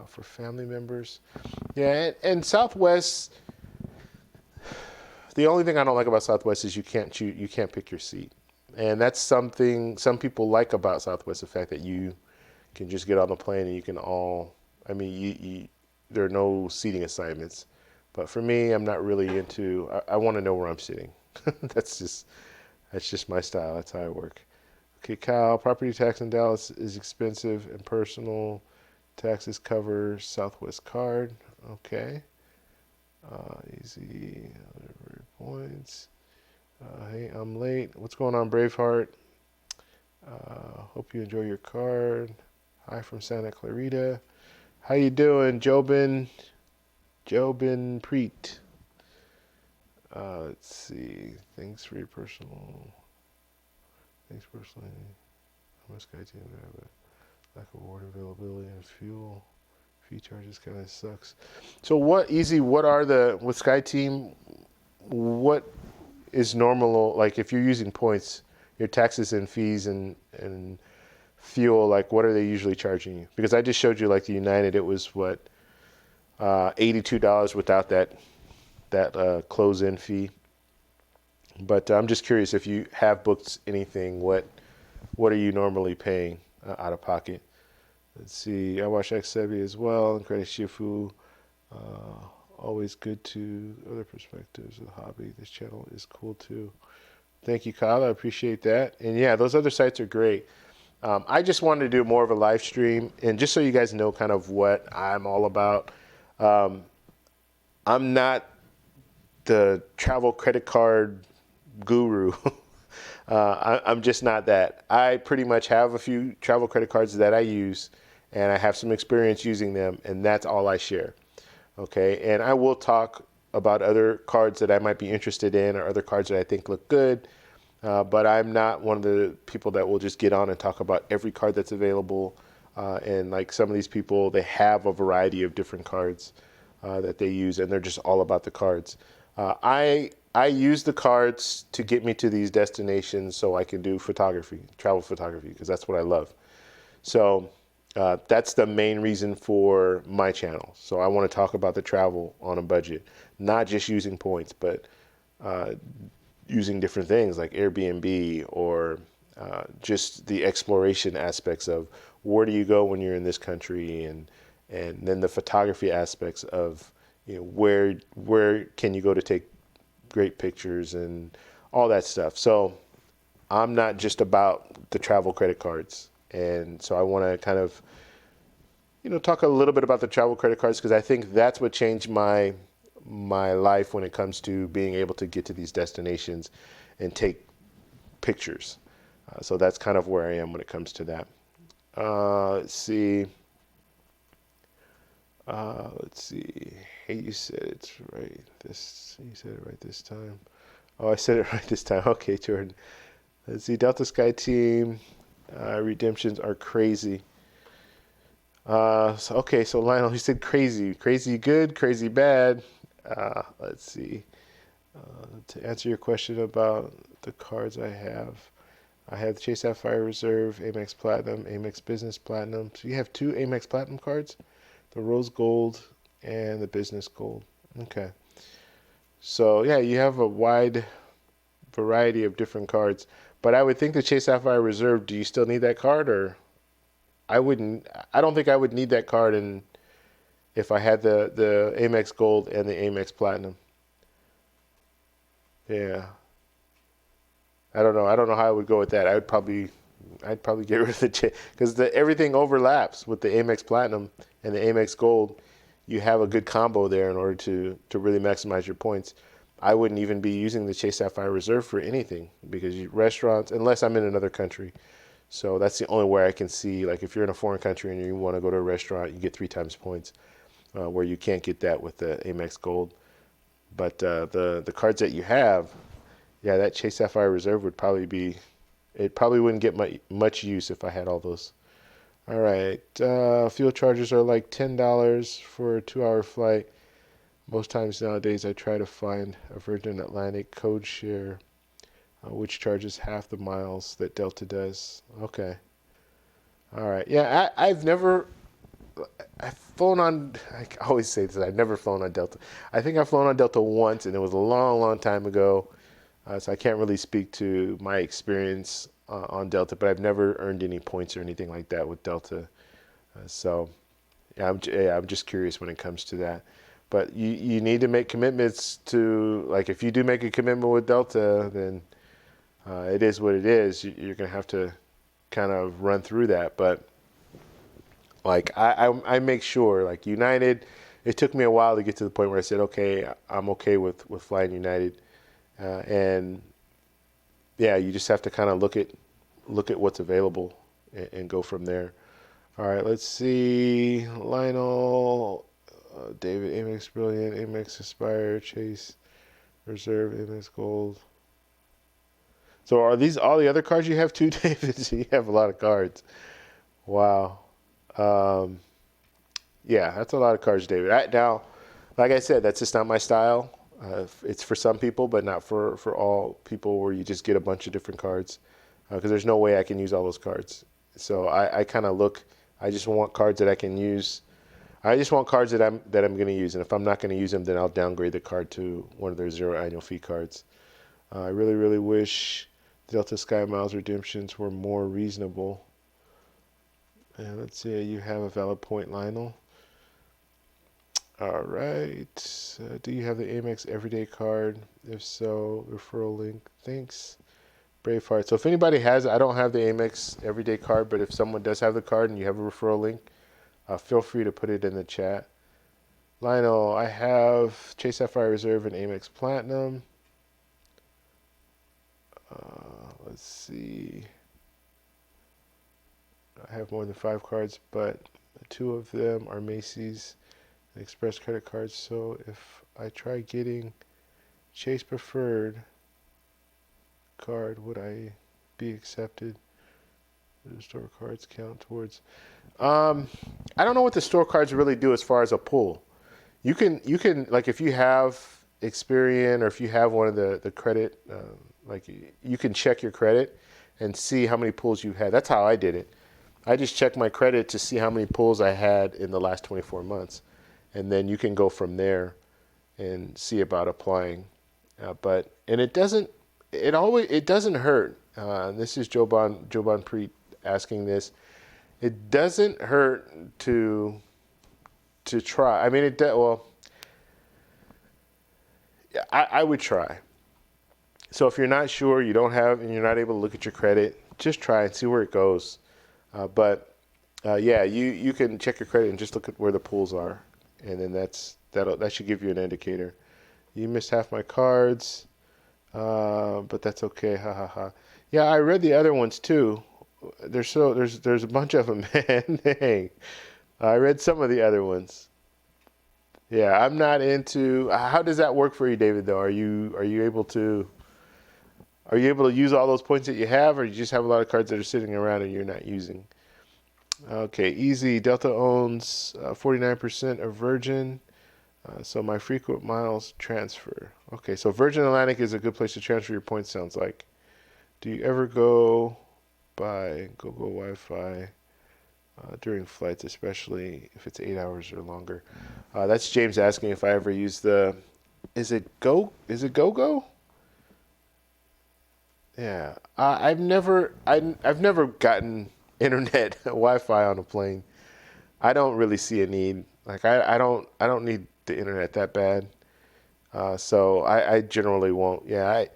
for family members. Yeah, and Southwest. The only thing I don't like about Southwest is you can't pick your seat. And that's something some people like about Southwest, the fact that you can just get on the plane and you can all, I mean, there are no seating assignments. But for me, I'm not really into, I want to know where I'm sitting. That's just my style. That's how I work. Okay, Kyle, property tax in Dallas is expensive and personal taxes cover Southwest card. Okay. Easy, points. Hey, I'm late. What's going on, Braveheart? Hope you enjoy your card. Hi from Santa Clarita. How you doing, Jobin Preet? Let's see. Thanks personally. I'm a Sky team. I have a lack of award availability and fuel. Fee charges kind of sucks. So what are with Sky Team, what is normal, like if you're using points, your taxes and fees and fuel, like what are they usually charging you? Because I just showed you like the United, it was what, $82 without that close-in fee. But I'm just curious, if you have booked anything, what are you normally paying out of pocket? Let's see, I watch X7 as well, and Credit Shifu. Always good to other perspectives of the hobby. This channel is cool too. Thank you, Kyle. I appreciate that. And yeah, those other sites are great. I just wanted to do more of a live stream, and just so you guys know kind of what I'm all about. Um, I'm not the travel credit card guru. I'm just not that. I pretty much have a few travel credit cards that I use, and I have some experience using them, and that's all I share. Okay, and I will talk about other cards that I might be interested in or other cards that I think look good. But I'm not one of the people that will just get on and talk about every card that's available. And like some of these people, they have a variety of different cards that they use, and they're just all about the cards. I use the cards to get me to these destinations so I can do photography, travel photography, because that's what I love. So that's the main reason for my channel. So I want to talk about the travel on a budget, not just using points, but uh, using different things like Airbnb or just the exploration aspects of where do you go when you're in this country, and then the photography aspects of where can you go to take great pictures and all that stuff. So I'm not just about the travel credit cards, and so I want to kind of talk a little bit about the travel credit cards because I think that's what changed my life when it comes to being able to get to these destinations and take pictures. So that's kind of where I am when it comes to that. Let's see. Let's see. Hey, you said it's right. You said it right this time. Oh, I said it right this time. Okay, Jordan. Let's see. Delta Sky Team redemptions are crazy. So Lionel, he said crazy. Crazy good, crazy bad. Let's see. To answer your question about the cards I have the Chase Sapphire Reserve, Amex Platinum, Amex Business Platinum. So you have two Amex Platinum cards, the Rose Gold and the Business Gold. Okay. So yeah, you have a wide variety of different cards. But I would think the Chase Sapphire Reserve, do you still need that card, or I wouldn't. I don't think I would need that card in if I had the Amex Gold and the Amex Platinum. Yeah. I don't know. I don't know how I would go with that. I'd probably get rid of the because the everything overlaps with the Amex Platinum and the Amex Gold. You have a good combo there in order to really maximize your points. I wouldn't even be using the Chase Sapphire Reserve for anything because restaurants, unless I'm in another country. So that's the only way I can see. Like if you're in a foreign country and you want to go to a restaurant, you get 3 times points, where you can't get that with the Amex Gold. But the cards that you have, yeah, that Chase Sapphire Reserve would probably be. It probably wouldn't get much use if I had all those. All right, fuel charges are like $10 for a 2-hour flight. Most times nowadays, I try to find a Virgin Atlantic code share, which charges half the miles that Delta does. Okay. All right. Yeah, I've flown on. I always say this. I've never flown on Delta. I think I've flown on Delta once, and it was a long, long time ago. So I can't really speak to my experience on Delta, but I've never earned any points or anything like that with Delta. So yeah, I'm just curious when it comes to that. But you need to make commitments to, like, if you do make a commitment with Delta, then it is what it is. You're going to have to kind of run through that. But like I make sure, like United, it took me a while to get to the point where I said, okay, I'm okay with flying United. And yeah, you just have to kind of look at what's available and go from there. All right, let's see. Lionel, David, Amex Brilliant, Amex Aspire, Chase Reserve, Amex Gold. So are these all the other cards you have too, David? You have a lot of cards. Wow. Um, yeah, that's a lot of cards, David. Now, like I said, that's just not my style. It's for some people, but not for all people where you just get a bunch of different cards. Because there's no way I can use all those cards. So I kind of look, I just want cards that I can use. I just want cards that I'm going to use. And if I'm not going to use them, then I'll downgrade the card to one of their 0 annual fee cards. I really, really wish Delta Sky Miles redemptions were more reasonable. And let's see, you have a valid point, Lionel. All right. Do you have the Amex Everyday card? If so, referral link. Thanks. Braveheart. So if anybody has, I don't have the Amex Everyday card, but if someone does have the card and you have a referral link, feel free to put it in the chat. Lionel, I have Chase Sapphire Reserve and Amex Platinum. Let's see. I have more than 5 cards, but 2 of them are Macy's and Express credit cards. So if I try getting Chase Preferred card, would I be accepted? The store cards count towards. I don't know what the store cards really do as far as a pull. You can like if you have Experian or if you have one of the credit, like you can check your credit and see how many pulls you've had. That's how I did it. I just checked my credit to see how many pulls I had in the last 24 months, and then you can go from there and see about applying. And it doesn't hurt. This is Joban Preet asking this. It doesn't hurt to try. I mean, I would try. So if you're not sure, and you're not able to look at your credit, just try and see where it goes. Yeah, you can check your credit and just look at where the pools are, and then that should give you an indicator. You missed half my cards, but that's okay. Ha ha ha. Yeah, I read the other ones too. There's a bunch of them, man. Dang. I read some of the other ones. Yeah, I'm not into. How does that work for you, David? Though, are you able to use all those points that you have, or you just have a lot of cards that are sitting around and you're not using? Okay, easy. Delta owns 49% of Virgin, so my frequent miles transfer. Okay, so Virgin Atlantic is a good place to transfer your points. Sounds like. Do you ever go by GoGo Wi-Fi during flights, especially if it's 8 hours or longer? That's James asking if I ever use the. Is it GoGo? Yeah, I've never gotten internet Wi-Fi on a plane. I don't really see a need. Like I don't need the internet that bad. So I generally won't. Yeah,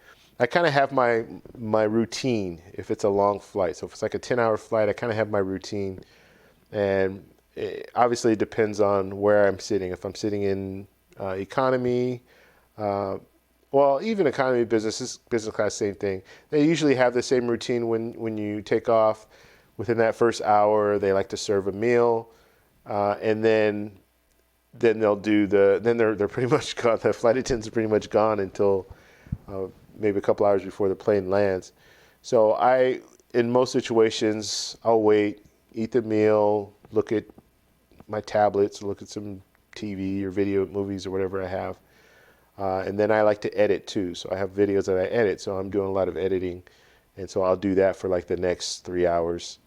I kind of have my routine if it's a long flight. So if it's like a 10-hour flight, I kind of have my routine, and obviously it depends on where I'm sitting. If I'm sitting in economy. Well, even economy business class, same thing. They usually have the same routine when you take off. Within that first hour, they like to serve a meal, and then they'll do they're pretty much gone. The flight attendants are pretty much gone until maybe a couple hours before the plane lands. So in most situations, I'll wait, eat the meal, look at my tablets, look at some TV or video movies or whatever I have. And then I like to edit too. So I have videos that I edit. So I'm doing a lot of editing. And so I'll do that for like the next 3 hours.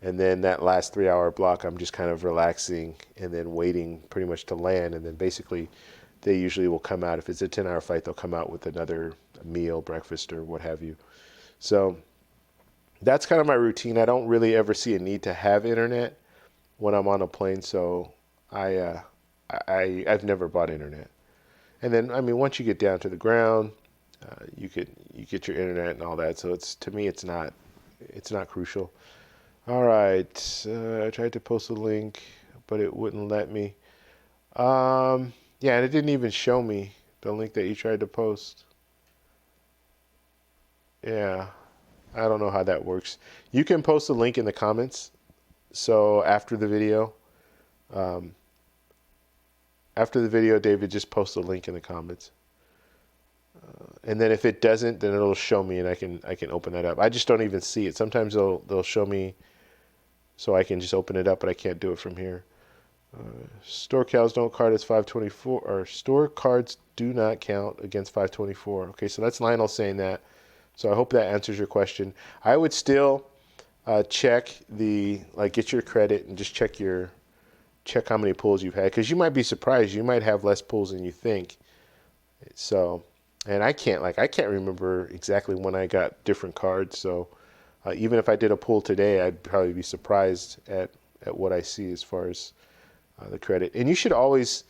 And then that last 3-hour block, I'm just kind of relaxing and then waiting pretty much to land. And then basically they usually will come out. If it's a 10-hour flight, they'll come out with another meal, breakfast, or what have you. So that's kind of my routine. I don't really ever see a need to have internet when I'm on a plane. So I've never bought internet. And then, I mean, once you get down to the ground, you get your internet and all that. So to me, it's not crucial. All right, I tried to post a link, but it wouldn't let me. Yeah, and it didn't even show me the link that you tried to post. Yeah, I don't know how that works. You can post a link in the comments. So after the video, David, just post a link in the comments. And then if it doesn't, then it'll show me and I can open that up. I just don't even see it. Sometimes they'll show me so I can just open it up, but I can't do it from here. Store cows don't card as 524, or store cards do not count against 524. Okay, so that's Lionel saying that. So I hope that answers your question. I would still get your credit and just check how many pulls you've had, because you might be surprised. You might have less pulls than you think. So, and I can't remember exactly when I got different cards. So even if I did a pull today, I'd probably be surprised at what I see as far as the credit. And you should always,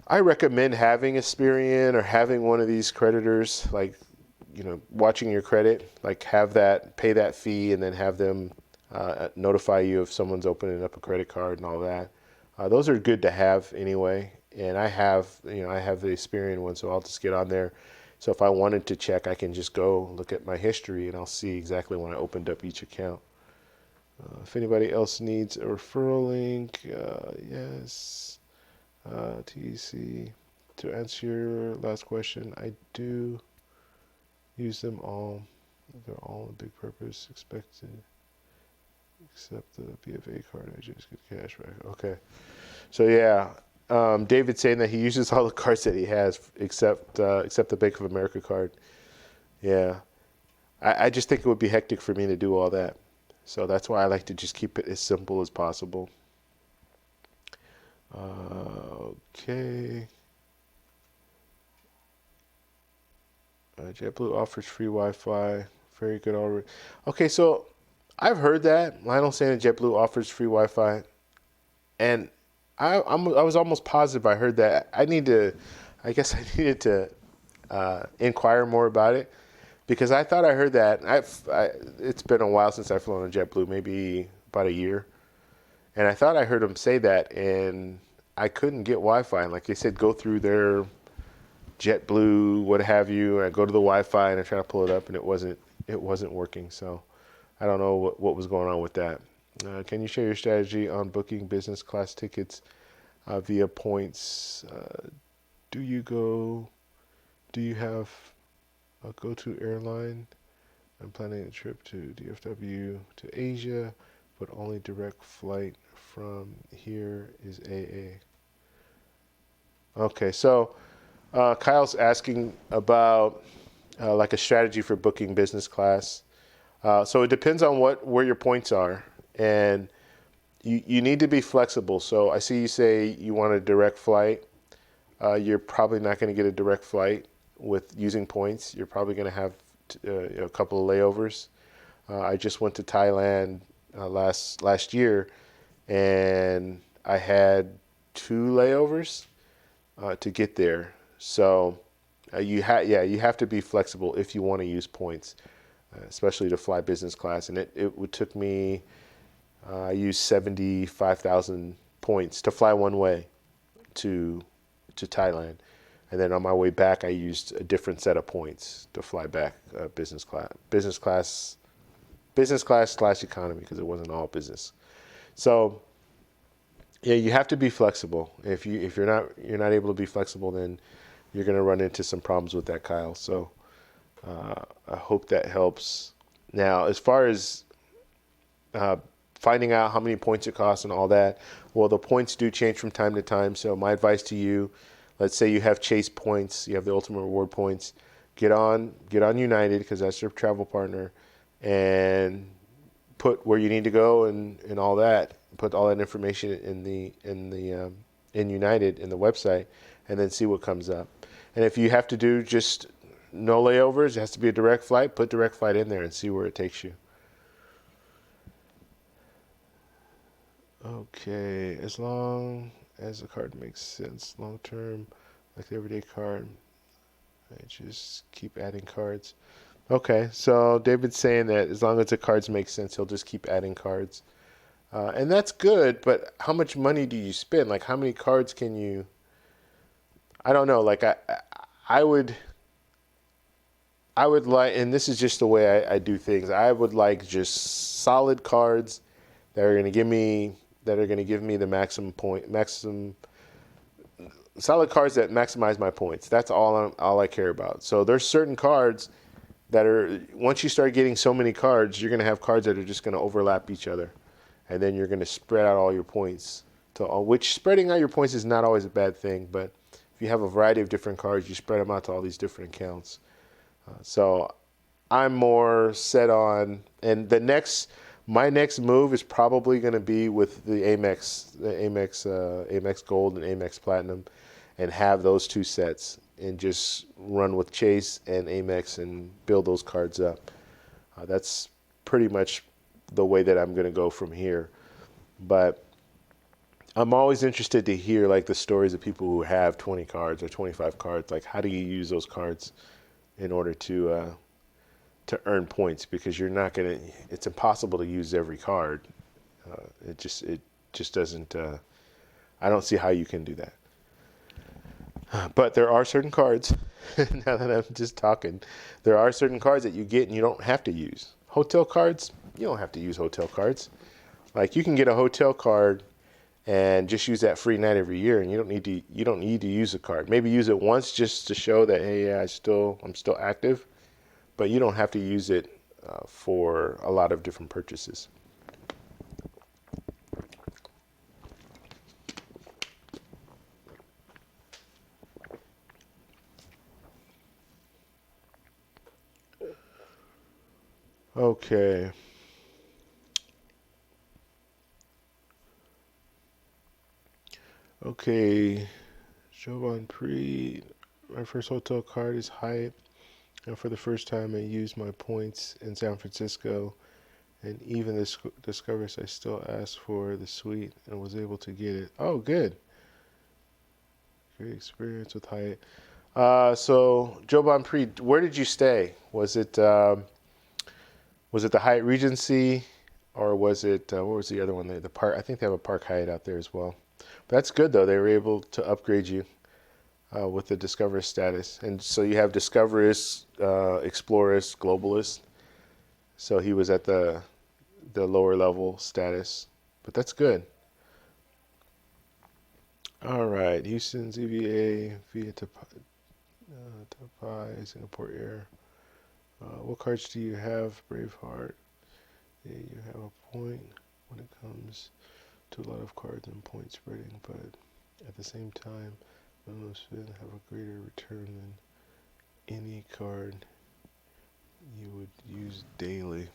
I recommend having Experian or having one of these creditors. Like, watching your credit, like pay that fee, and then have them notify you if someone's opening up a credit card and all that. Those are good to have anyway. And I have the Experian one, so I'll just get on there. So if I wanted to check, I can just go look at my history and I'll see exactly when I opened up each account. If anybody else needs a referral link, yes. TEC. To answer your last question, I do use them all. They're all a big purpose. Expected. Except the BFA card, I just get cash back. Okay. So yeah, David's saying that he uses all the cards that he has except the Bank of America card. Yeah. I just think it would be hectic for me to do all that. So that's why I like to just keep it as simple as possible. Okay. JetBlue offers free Wi-Fi. Very good already. Okay, so I've heard that. Lionel saying that JetBlue offers free Wi-Fi. And I was almost positive I heard that. I guess I needed to inquire more about it. Because I thought I heard that. It's been a while since I've flown on JetBlue, maybe about a year. And I thought I heard them say that, and I couldn't get Wi-Fi. And like they said, go through their JetBlue, what have you. And I go to the Wi-Fi and I try to pull it up, and it wasn't working. So I don't know what was going on with that. Can you share your strategy on booking business class tickets via points? Do you have a go-to airline? I'm planning a trip to DFW to Asia, but only direct flight from here is AA. Okay, so Kyle's asking about like a strategy for booking business class. So it depends on where your points are, and you need to be flexible. So I see you say you want a direct flight. You're probably not going to get a direct flight with using points. You're probably going to have a couple of layovers. I just went to Thailand last year, and I had 2 layovers to get there. So you have to be flexible if you want to use points, especially to fly business class. And it took me I used 75,000 points to fly one way to Thailand. And then on my way back, I used a different set of points to fly back business class / economy, because it wasn't all business. So yeah, you have to be flexible. If you're not able to be flexible, then you're going to run into some problems with that, Kyle. So I hope that helps. Now, as far as finding out how many points it costs and all that, well, the points do change from time to time. So my advice to you, let's say you have Chase points, you have the Ultimate Reward points, get on United, because that's your travel partner, and put where you need to go and all that. Put all that information in United in the website, and then see what comes up. And if you have to do just no layovers, it has to be a direct flight, put direct flight in there and see where it takes you. Okay, as long as the card makes sense long term, like the everyday card, I just keep adding cards. Okay, so David's saying that as long as the cards make sense, he'll just keep adding cards. And that's good, but how much money do you spend? Like, how many cards can you... I don't know, like, I would like, and this is just the way I do things, I would like just solid cards that are going to give me the maximum solid cards that maximize my points. That's all I care about. So there's certain cards that are, once you start getting so many cards, you're going to have cards that are just going to overlap each other. And then you're going to spread out all your points, which spreading out your points is not always a bad thing. But if you have a variety of different cards, you spread them out to all these different accounts. So I'm more set on, and my next move is probably going to be with the Amex Gold and Amex Platinum, and have those 2 sets and just run with Chase and Amex and build those cards up. That's pretty much the way that I'm going to go from here. But I'm always interested to hear like the stories of people who have 20 cards or 25 cards. Like, how do you use those cards in order to to earn points because you're not gonna. It's impossible to use every card. It just doesn't. I don't see how you can do that. But there are certain cards. Now that I'm just talking, there are certain cards that you get and you don't have to use. Hotel cards, you don't have to use hotel cards. Like you can get a hotel card and just use that free night every year, and you don't need to use a card. Maybe use it once just to show that hey, yeah, I'm still active, but you don't have to use it for a lot of different purchases. Okay. Okay. Jovan Pre. My first hotel card is Hyatt. And for the first time, I used my points in San Francisco. And even the discovers I still asked for the suite and was able to get it. Oh, good. Great experience with Hyatt. So, Jovan Pre, where did you stay? Was it the Hyatt Regency, or was it what was the other one there? The Park. I think they have a Park Hyatt out there as well. But that's good though. They were able to upgrade you with the Discoverist status, and so you have Discoverist, Explorist, Globalist. So he was at the lower level status, but that's good. All right, Houston ZVA via Tapai, Singapore Air. What cards do you have? Braveheart. Yeah, you have a point when it comes to a lot of cards and point spreading, but at the same time, minimum spend have a greater return than any card you would use daily.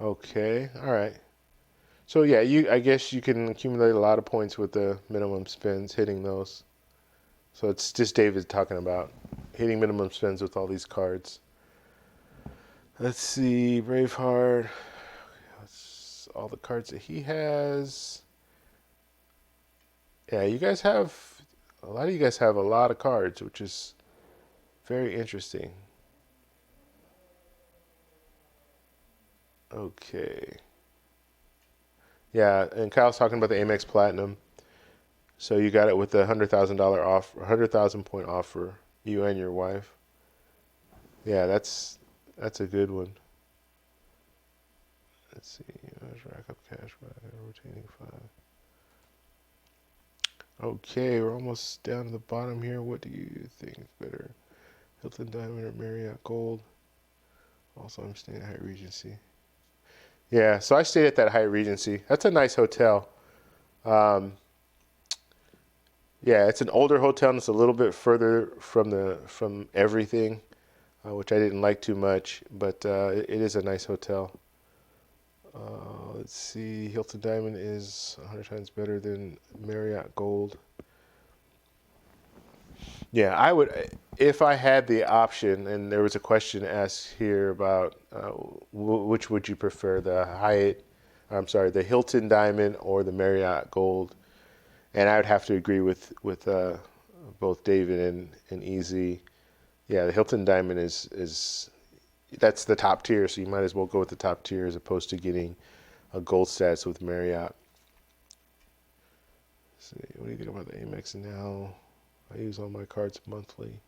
Okay, all right. So yeah, I guess you can accumulate a lot of points with the minimum spends, hitting those. So it's just David talking about hitting minimum spends with all these cards. Let's see, Braveheart. That's all the cards that he has. Yeah, a lot of you guys have a lot of cards, which is very interesting. Okay. Yeah, and Kyle's talking about the Amex Platinum. So you got it with the $100,000 offer, 100,000 point offer, you and your wife. Yeah, that's a good one. Let's see, rack up cash by rotating 5. Okay, we're almost down to the bottom here. What do you think is better, Hilton Diamond or Marriott Gold? Also, I'm staying at Hyatt Regency. Yeah, so I stayed at that Hyatt Regency. That's a nice hotel. Yeah, it's an older hotel and it's a little bit further from everything, which I didn't like too much, but it is a nice hotel. Let's see, Hilton Diamond is 100 times better than Marriott Gold. Yeah, I would, if I had the option, and there was a question asked here about which would you prefer, the Hilton Diamond or the Marriott Gold, and I would have to agree with both David and Easy. Yeah, the Hilton Diamond is that's the top tier, so you might as well go with the top tier as opposed to getting a gold status with Marriott. Let's see, what do you think about the Amex now? I use all my cards monthly.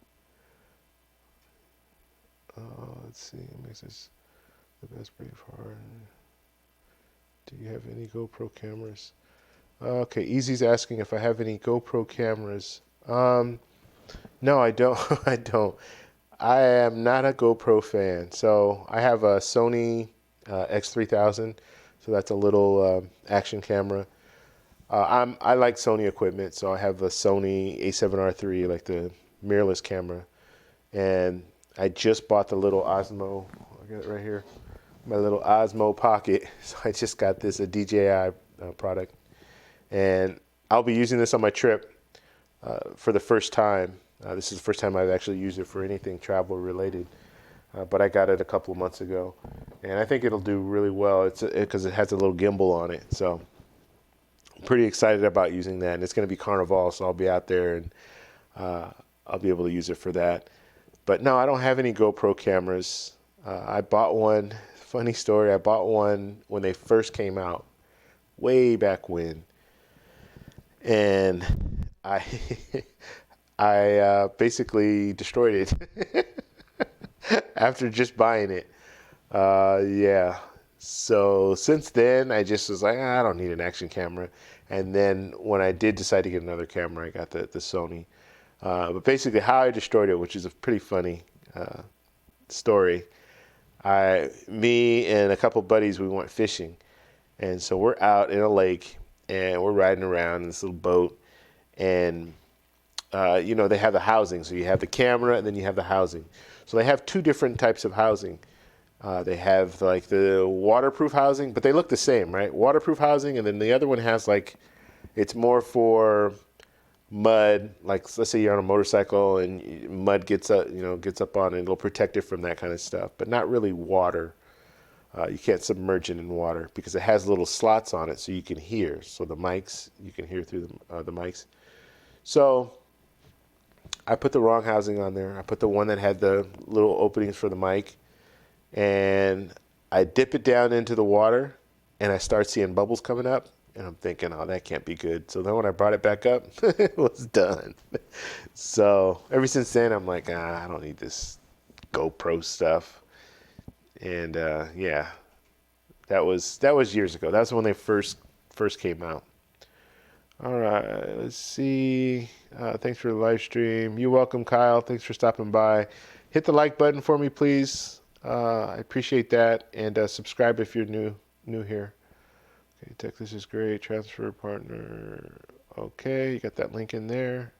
Let's see, Amex is the best Braveheart. Do you have any GoPro cameras? Okay, Easy's asking if I have any GoPro cameras. No, I don't. I don't. I am not a GoPro fan. So I have a Sony X3000. So that's a little action camera. I like Sony equipment, so I have a Sony A7R III, like the mirrorless camera, and I just bought the little Osmo. I got it right here, my little Osmo Pocket. So I just got this a DJI product, and I'll be using this on my trip for the first time. This is the first time I've actually used it for anything travel related, but I got it a couple of months ago, and I think it'll do really well. It's because it has a little gimbal on it, so. Pretty excited about using that, and it's going to be Carnaval, so I'll be out there and I'll be able to use it for that. But no, I don't have any GoPro cameras. I bought one. Funny story. I bought one when they first came out, way back when, and I I basically destroyed it after just buying it. Yeah. So since then, I just was like, I don't need an action camera. And then when I did decide to get another camera, I got the Sony. But basically, how I destroyed it, which is a pretty funny story. Me and a couple buddies, we went fishing, and so we're out in a lake, and we're riding around in this little boat, and they have the housing. So you have the camera, and then you have the housing. So they have two different types of housing. They have like the waterproof housing, but they look the same, right? Waterproof housing, and then the other one has like, it's more for mud. Like let's say you're on a motorcycle and mud gets up on it, it'll protect it from that kind of stuff, but not really water. You can't submerge it in water because it has little slots on it so you can hear. So the mics, you can hear through the mics. So I put the wrong housing on there. I put the one that had the little openings for the mic, and I dip it down into the water, and I start seeing bubbles coming up, and I'm thinking, oh, that can't be good. So then when I brought it back up, it was done. So ever since then, I'm like, I don't need this GoPro stuff. And yeah, that was years ago. That's when they first came out. All right, let's see. Thanks for the live stream. You're welcome, Kyle. Thanks for stopping by. Hit the like button for me, please. I appreciate that. And subscribe if you're new here. Okay, tech, this is great. Transfer partner. Okay, you got that link in there.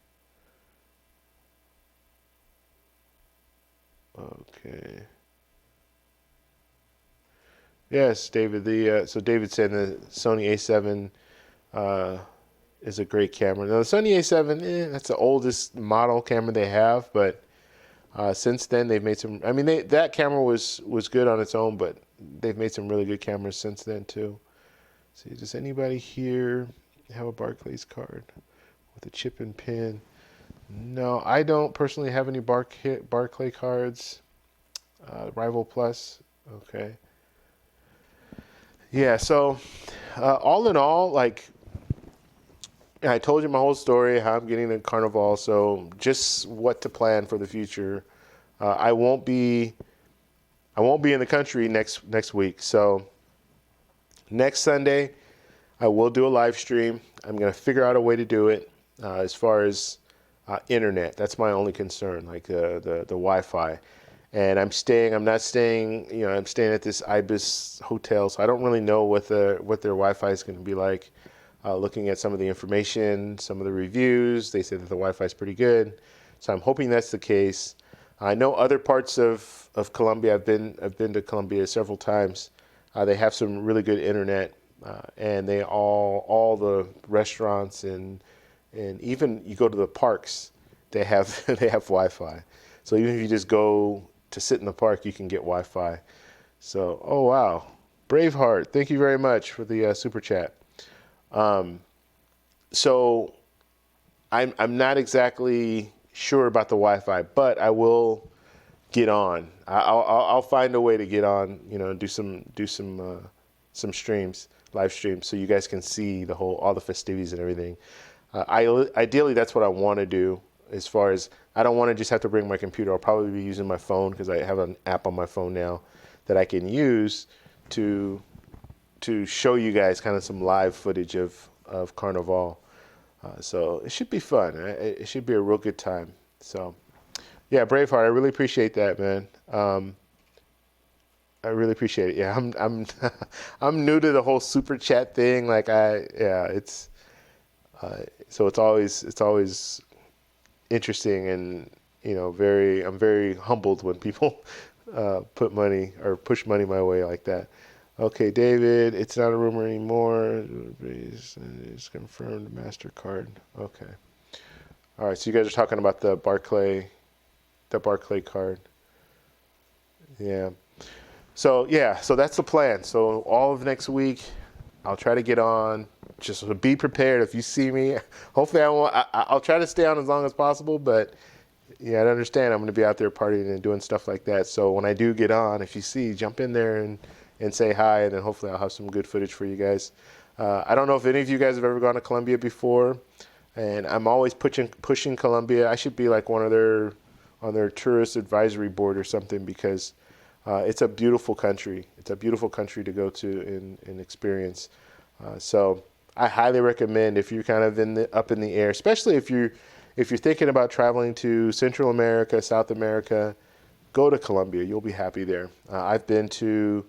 Okay. Yes, David. So David said the Sony A7 is a great camera. Now the Sony A7, that's the oldest model camera they have, but since then they've made some. I mean, that camera was good on its own, but they've made some really good cameras since then too. See, does anybody here have a Barclays card with a chip and pin? No, I don't personally have any Barclay cards. Rival Plus, okay. Yeah, so all in all, like I told you my whole story, how I'm getting to Carnaval. So just what to plan for the future. I won't be in the country next week. So next Sunday, I will do a live stream. I'm going to figure out a way to do it. As far as internet, that's my only concern, like the Wi-Fi. And I'm not staying, I'm staying at this Ibis hotel, so I don't really know what their Wi-Fi is going to be like. Looking at some of the information, some of the reviews, they say that the Wi-Fi is pretty good. So I'm hoping that's the case. I know other parts of Colombia. I've been to Colombia several times. They have some really good internet, and they all the restaurants and even you go to the parks, they have they have Wi-Fi. So even if you just go to sit in the park, you can get Wi-Fi. So, oh wow, Braveheart, thank you very much for the super chat. So I'm not exactly sure about the Wi-Fi, but I will get on. I'll find a way to get on, do some streams, live streams, so you guys can see all the festivities and everything. Ideally, that's what I want to do. As far as I don't want to just have to bring my computer. I'll probably be using my phone because I have an app on my phone now that I can use to show you guys kind of some live footage of Carnaval. So it should be fun. It should be a real good time. So yeah, Braveheart, I really appreciate that, man. I really appreciate it. Yeah, I'm new to the whole super chat thing. Like it's so it's always interesting, and I'm very humbled when people put money or push money my way like that. Okay, David, it's not a rumor anymore. It's confirmed MasterCard. Okay. All right, so you guys are talking about the Barclay card. Yeah. So that's the plan. So all of next week, I'll try to get on. Just be prepared if you see me. Hopefully, I'll try to stay on as long as possible. But Yeah, I understand. I'm going to be out there partying and doing stuff like that. So when I do get on, if you see, jump in there and say hi, and then hopefully I'll have some good footage for you guys. I don't know if any of you guys have ever gone to Colombia before, and I'm always pushing Colombia. I should be like one of their on their tourist advisory board or something because it's a beautiful country. It's a beautiful country to go to and experience. So I highly recommend if you're kind of up in the air, especially if you're thinking about traveling to Central America, South America, go to Colombia. You'll be happy there. I've been to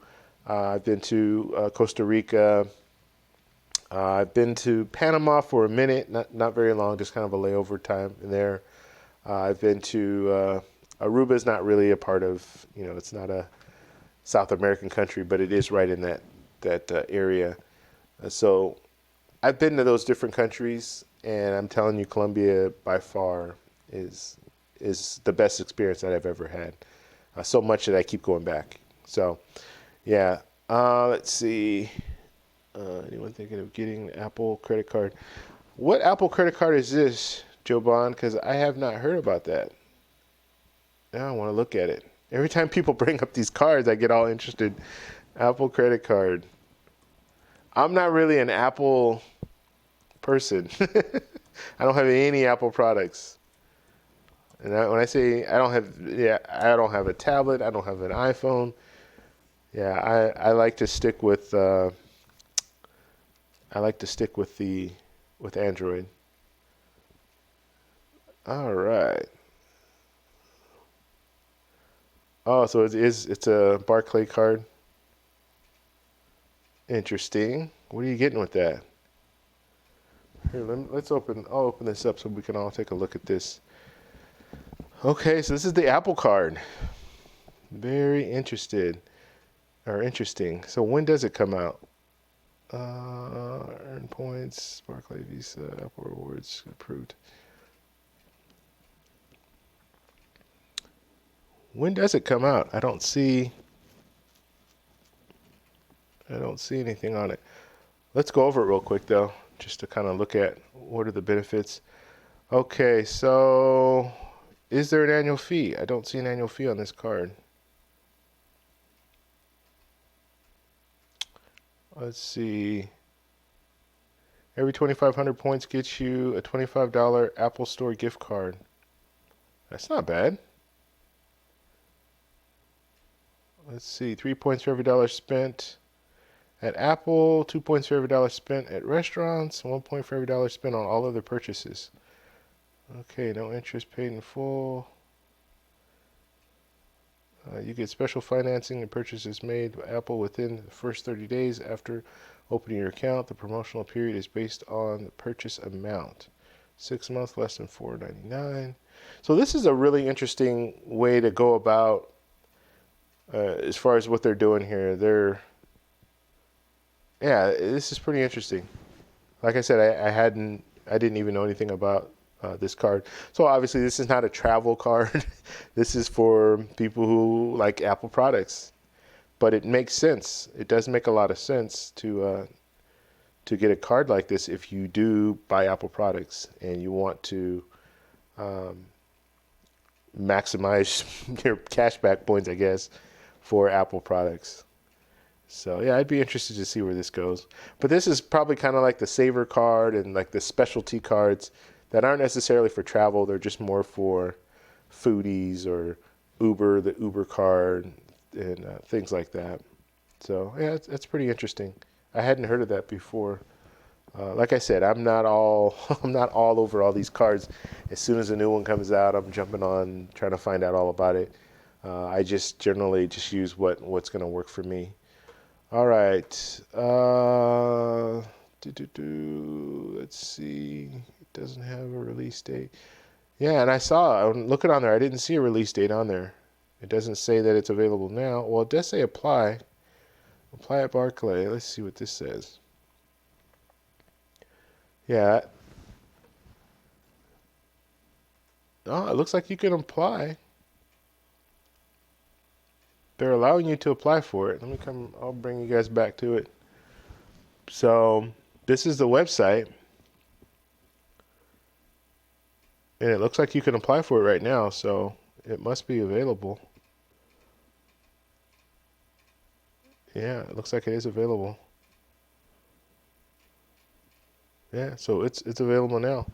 Costa Rica. I've been to Panama for a minute, not very long, just kind of a layover time there. I've been to Aruba. Is not really a part of, it's not a South American country, but it is right in that area. So I've been to those different countries, and I'm telling you, Colombia by far is the best experience that I've ever had. So much that I keep going back. So, yeah. Let's see. Anyone thinking of getting an Apple credit card? What Apple credit card is this, Joe Bond? Because I have not heard about that. Now I want to look at it. Every time people bring up these cards, I get all interested. Apple credit card. I'm not really an Apple person. I don't have any Apple products. And when I say I don't have a tablet. I don't have an iPhone. Yeah, I like to stick with with Android. All right. Oh, so it's a Barclay card. Interesting. What are you getting with that? Here, I'll open this up so we can all take a look at this. Okay, so this is the Apple card. Very interesting. So when does it come out? Earn points, Barclay Visa, Apple Rewards approved. When does it come out? I don't see anything on it. Let's go over it real quick though, just to kind of look at what are the benefits. Okay, so is there an annual fee? I don't see an annual fee on this card. Let's see. Every 2,500 points gets you a $25 Apple Store gift card. That's not bad. Let's see. 3 points for every dollar spent at Apple, 2 points for every dollar spent at restaurants, 1 point for every dollar spent on all other purchases. Okay, no interest paid in full. You get special financing and purchases made by Apple within the first 30 days after opening your account. The promotional period is based on the purchase amount. 6 months, less than $4.99. So this is a really interesting way to go about as far as what they're doing here. This is pretty interesting. Like I said, I didn't even know anything about this card. So obviously this is not a travel card. This is for people who like Apple products. But it makes sense. It does make a lot of sense to get a card like this if you do buy Apple products and you want to maximize your cashback points, I guess, for Apple products. So yeah, I'd be interested to see where this goes. But this is probably kind of like the saver card and like the specialty cards that aren't necessarily for travel. They're just more for foodies or Uber, the Uber card, and things like that. So yeah, that's pretty interesting. I hadn't heard of that before. Like I said, I'm not all over all these cards. As soon as a new one comes out, I'm jumping on trying to find out all about it. I just generally just use what's going to work for me. All right. Let's see. It doesn't have a release date. Yeah, and I'm looking on there. I didn't see a release date on there. It doesn't say that it's available now. Well, it does say apply. Apply at Barclay. Let's see what this says. Yeah. Oh, it looks like you can apply. They're allowing you to apply for it. I'll bring you guys back to it. So this is the website. And it looks like you can apply for it right now, so it must be available. Yeah, it looks like it is available. Yeah, so it's available now.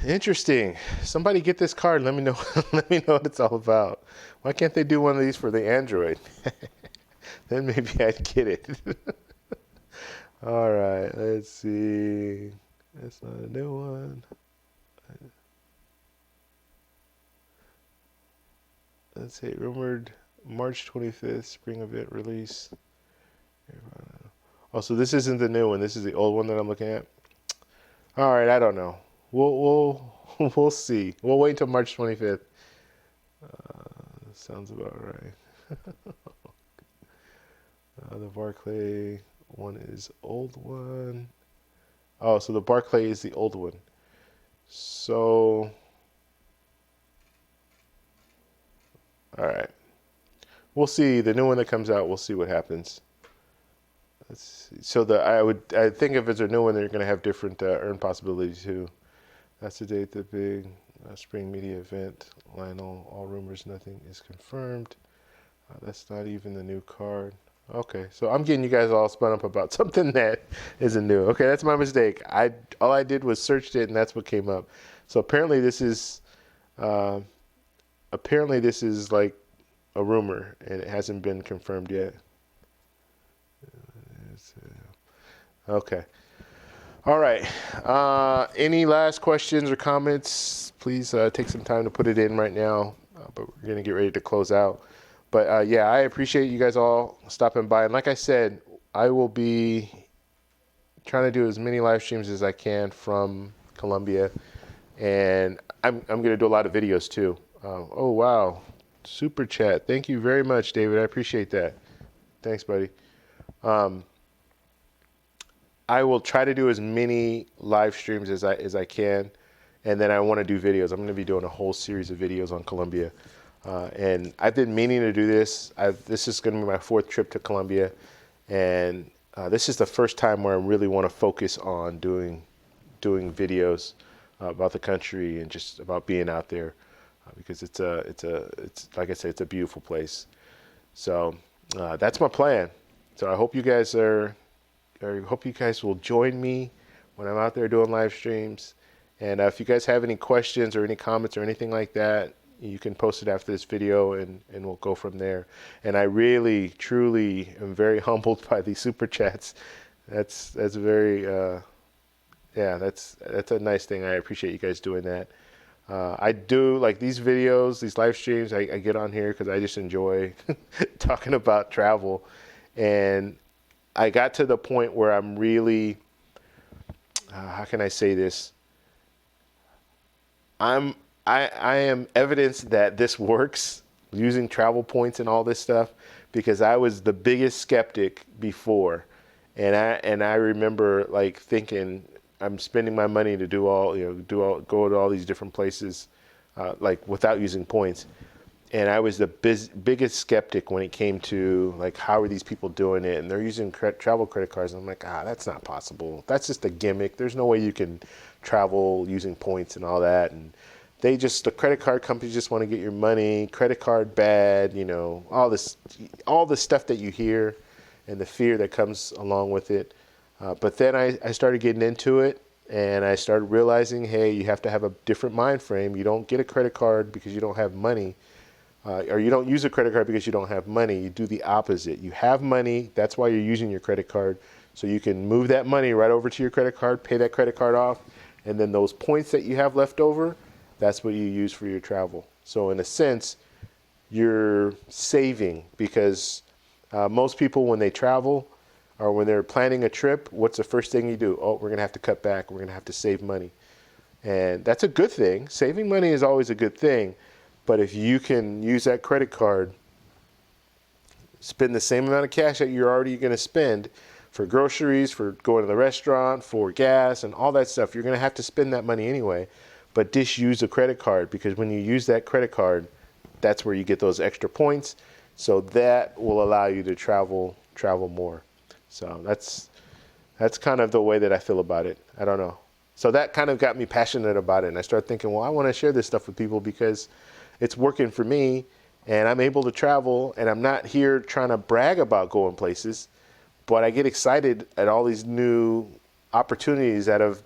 Interesting. Somebody get this card. Let me know. Let me know what it's all about. Why can't they do one of these for the Android? Then maybe I'd get it. All right. Let's see. That's not a new one. Let's see. Rumored March 25th spring event release. Oh, so this isn't the new one. This is the old one that I'm looking at. All right. I don't know. We'll see. We'll wait until March 25th. Sounds about right. The Barclay one is old one. Oh, so the Barclay is the old one. So, all right. We'll see. The new one that comes out, we'll see what happens. Let's see. So I think if it's a new one, they're going to have different earn possibilities too. That's the date. The big spring media event. Lionel. All rumors. Nothing is confirmed. That's not even the new card. Okay, so I'm getting you guys all spun up about something that isn't new. Okay, that's my mistake. All I did was searched it, and that's what came up. So apparently this is like a rumor, and it hasn't been confirmed yet. Okay. All right. Any last questions or comments? Please take some time to put it in right now. But we're going to get ready to close out. But yeah, I appreciate you guys all stopping by. And like I said, I will be trying to do as many live streams as I can from Colombia. And I'm going to do a lot of videos too. Oh, wow. Super chat. Thank you very much, David. I appreciate that. Thanks, buddy. I will try to do as many live streams as I can. And then I want to do videos. I'm going to be doing a whole series of videos on Colombia. And I've been meaning to do this. This is going to be my 4th trip to Colombia. And this is the first time where I really want to focus on doing videos about the country and just about being out there. Because it's like I said, it's a beautiful place. So that's my plan. So I hope you guys will join me when I'm out there doing live streams. And if you guys have any questions or any comments or anything like that, you can post it after this video and we'll go from there. And I really, truly am very humbled by these super chats. That's very, that's a nice thing. I appreciate you guys doing that. I do like these videos, these live streams. I get on here because I just enjoy talking about travel. And I got to the point where I'm really, how can I say this? I am evidence that this works, using travel points and all this stuff, because I was the biggest skeptic before. And I remember like thinking I'm spending my money to go to all these different places, like without using points. And I was the biggest skeptic when it came to like, how are these people doing it? And they're using travel credit cards. And I'm like, that's not possible. That's just a gimmick. There's no way you can travel using points and all that. And the credit card companies just want to get your money. Credit card bad, all the stuff that you hear and the fear that comes along with it. But then I started getting into it, and I started realizing, hey, you have to have a different mind frame. You don't get a credit card because you don't have money. Or you don't use a credit card because you don't have money. You do the opposite. You have money. That's why you're using your credit card. So you can move that money right over to your credit card, pay that credit card off, and then those points that you have left over, that's what you use for your travel. So in a sense, you're saving, because most people, when they travel or when they're planning a trip, what's the first thing you do? Oh, we're going to have to cut back. We're going to have to save money. And that's a good thing. Saving money is always a good thing. But if you can use that credit card, spend the same amount of cash that you're already going to spend for groceries, for going to the restaurant, for gas, and all that stuff, you're going to have to spend that money anyway. But just use a credit card, because when you use that credit card, that's where you get those extra points. So that will allow you to travel more. So that's kind of the way that I feel about it. I don't know. So that kind of got me passionate about it. And I started thinking, well, I want to share this stuff with people because it's working for me and I'm able to travel and I'm not here trying to brag about going places, but I get excited at all these new opportunities that have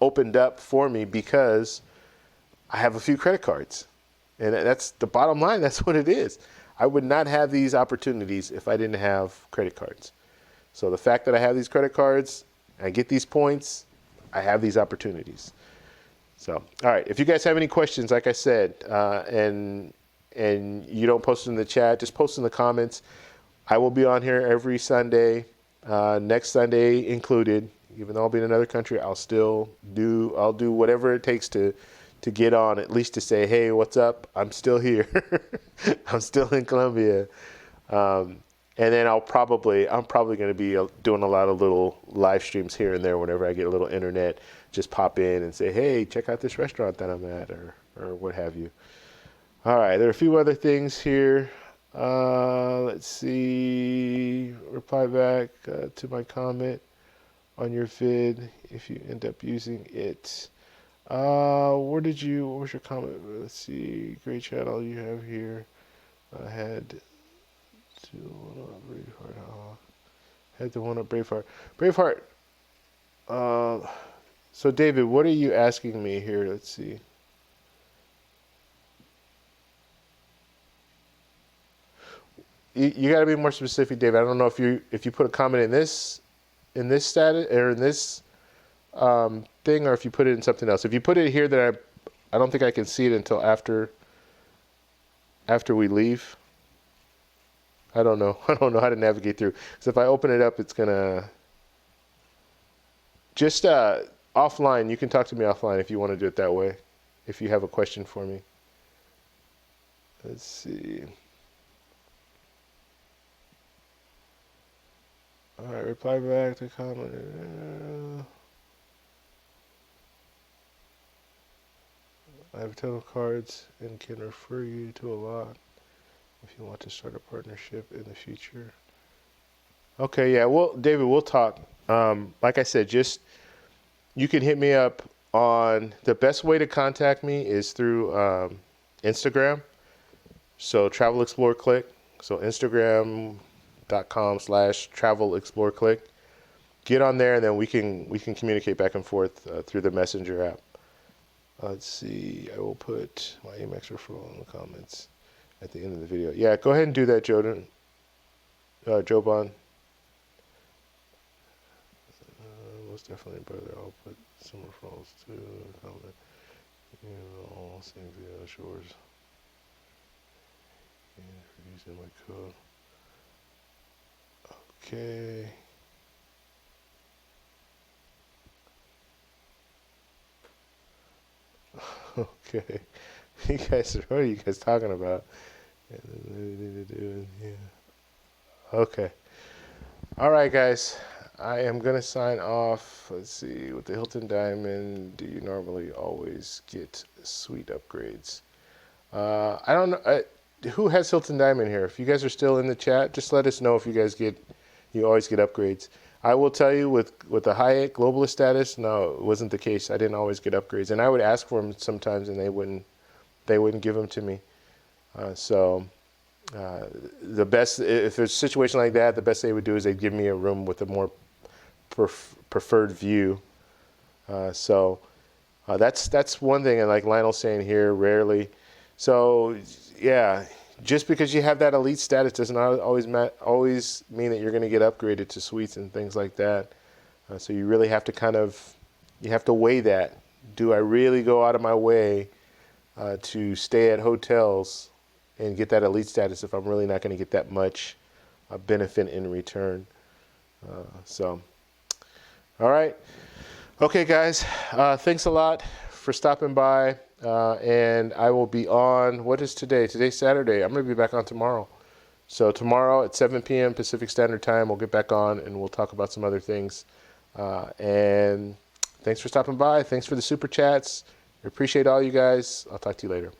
opened up for me because I have a few credit cards. And that's the bottom line. That's what it is. I would not have these opportunities if I didn't have credit cards. So the fact that I have these credit cards, I get these points, I have these opportunities. So, all right. If you guys have any questions, like I said, and you don't post in the chat, just post in the comments. I will be on here every Sunday, next Sunday included. Even though I'll be in another country, I'll do whatever it takes to get on, at least to say, hey, what's up? I'm still here. I'm still in Colombia. And then I'm probably going to be doing a lot of little live streams here and there whenever I get a little internet. Just pop in and say, hey, check out this restaurant that I'm at, or what have you. All right, there are a few other things here. Let's see. Reply back to my comment on your vid if you end up using it. What was your comment? Let's see. Great channel you have here. I had to one up Braveheart. Had to one up Braveheart. Braveheart. So David, what are you asking me here? Let's see. You got to be more specific, David. I don't know if you put a comment in this status or in this thing, or if you put it in something else. If you put it here, then I don't think I can see it until after we leave. I don't know. I don't know how to navigate through. So if I open it up, it's gonna just offline. You can talk to me offline if you want to do it that way. If you have a question for me. Let's see. All right, reply back to comment. I have a ton of cards and can refer you to a lot if you want to start a partnership in the future. Okay, yeah, well, David, we'll talk. Like I said, just you can hit me up on the best way to contact me is through Instagram. So Travel Explore Click. So Instagram.com/Travel Explore Click. Get on there, and then we can communicate back and forth through the Messenger app. Let's see. I will put my Amex referral in the comments at the end of the video. Yeah, go ahead and do that, Joban. Most definitely, brother. I'll put some referrals too in the comment. You know, all same video shores. And for using my code. Okay. Okay. You guys, what are you guys talking about? Yeah. Okay. All right, guys. I am going to sign off. Let's see. With the Hilton Diamond, do you normally always get suite upgrades? I don't know. Who has Hilton Diamond here? If you guys are still in the chat, just let us know if you always get upgrades. I will tell you with the Hyatt Globalist status, no, it wasn't the case. I didn't always get upgrades, and I would ask for them sometimes, and they wouldn't give them to me. The best, if there's a situation like that, the best they would do is they'd give me a room with a more preferred view. That's one thing, and like Lionel's saying here, rarely. So yeah, just because you have that elite status does not always mean that you're going to get upgraded to suites and things like that. So you really have to you have to weigh that. Do I really go out of my way to stay at hotels and get that elite status if I'm really not going to get that much benefit in return? All right. Okay, guys. Thanks a lot for stopping by. And I will be on, what is today? Today's Saturday. I'm going to be back on tomorrow. So tomorrow at 7 p.m. Pacific Standard Time, we'll get back on and we'll talk about some other things. And thanks for stopping by. Thanks for the super chats. I appreciate all you guys. I'll talk to you later.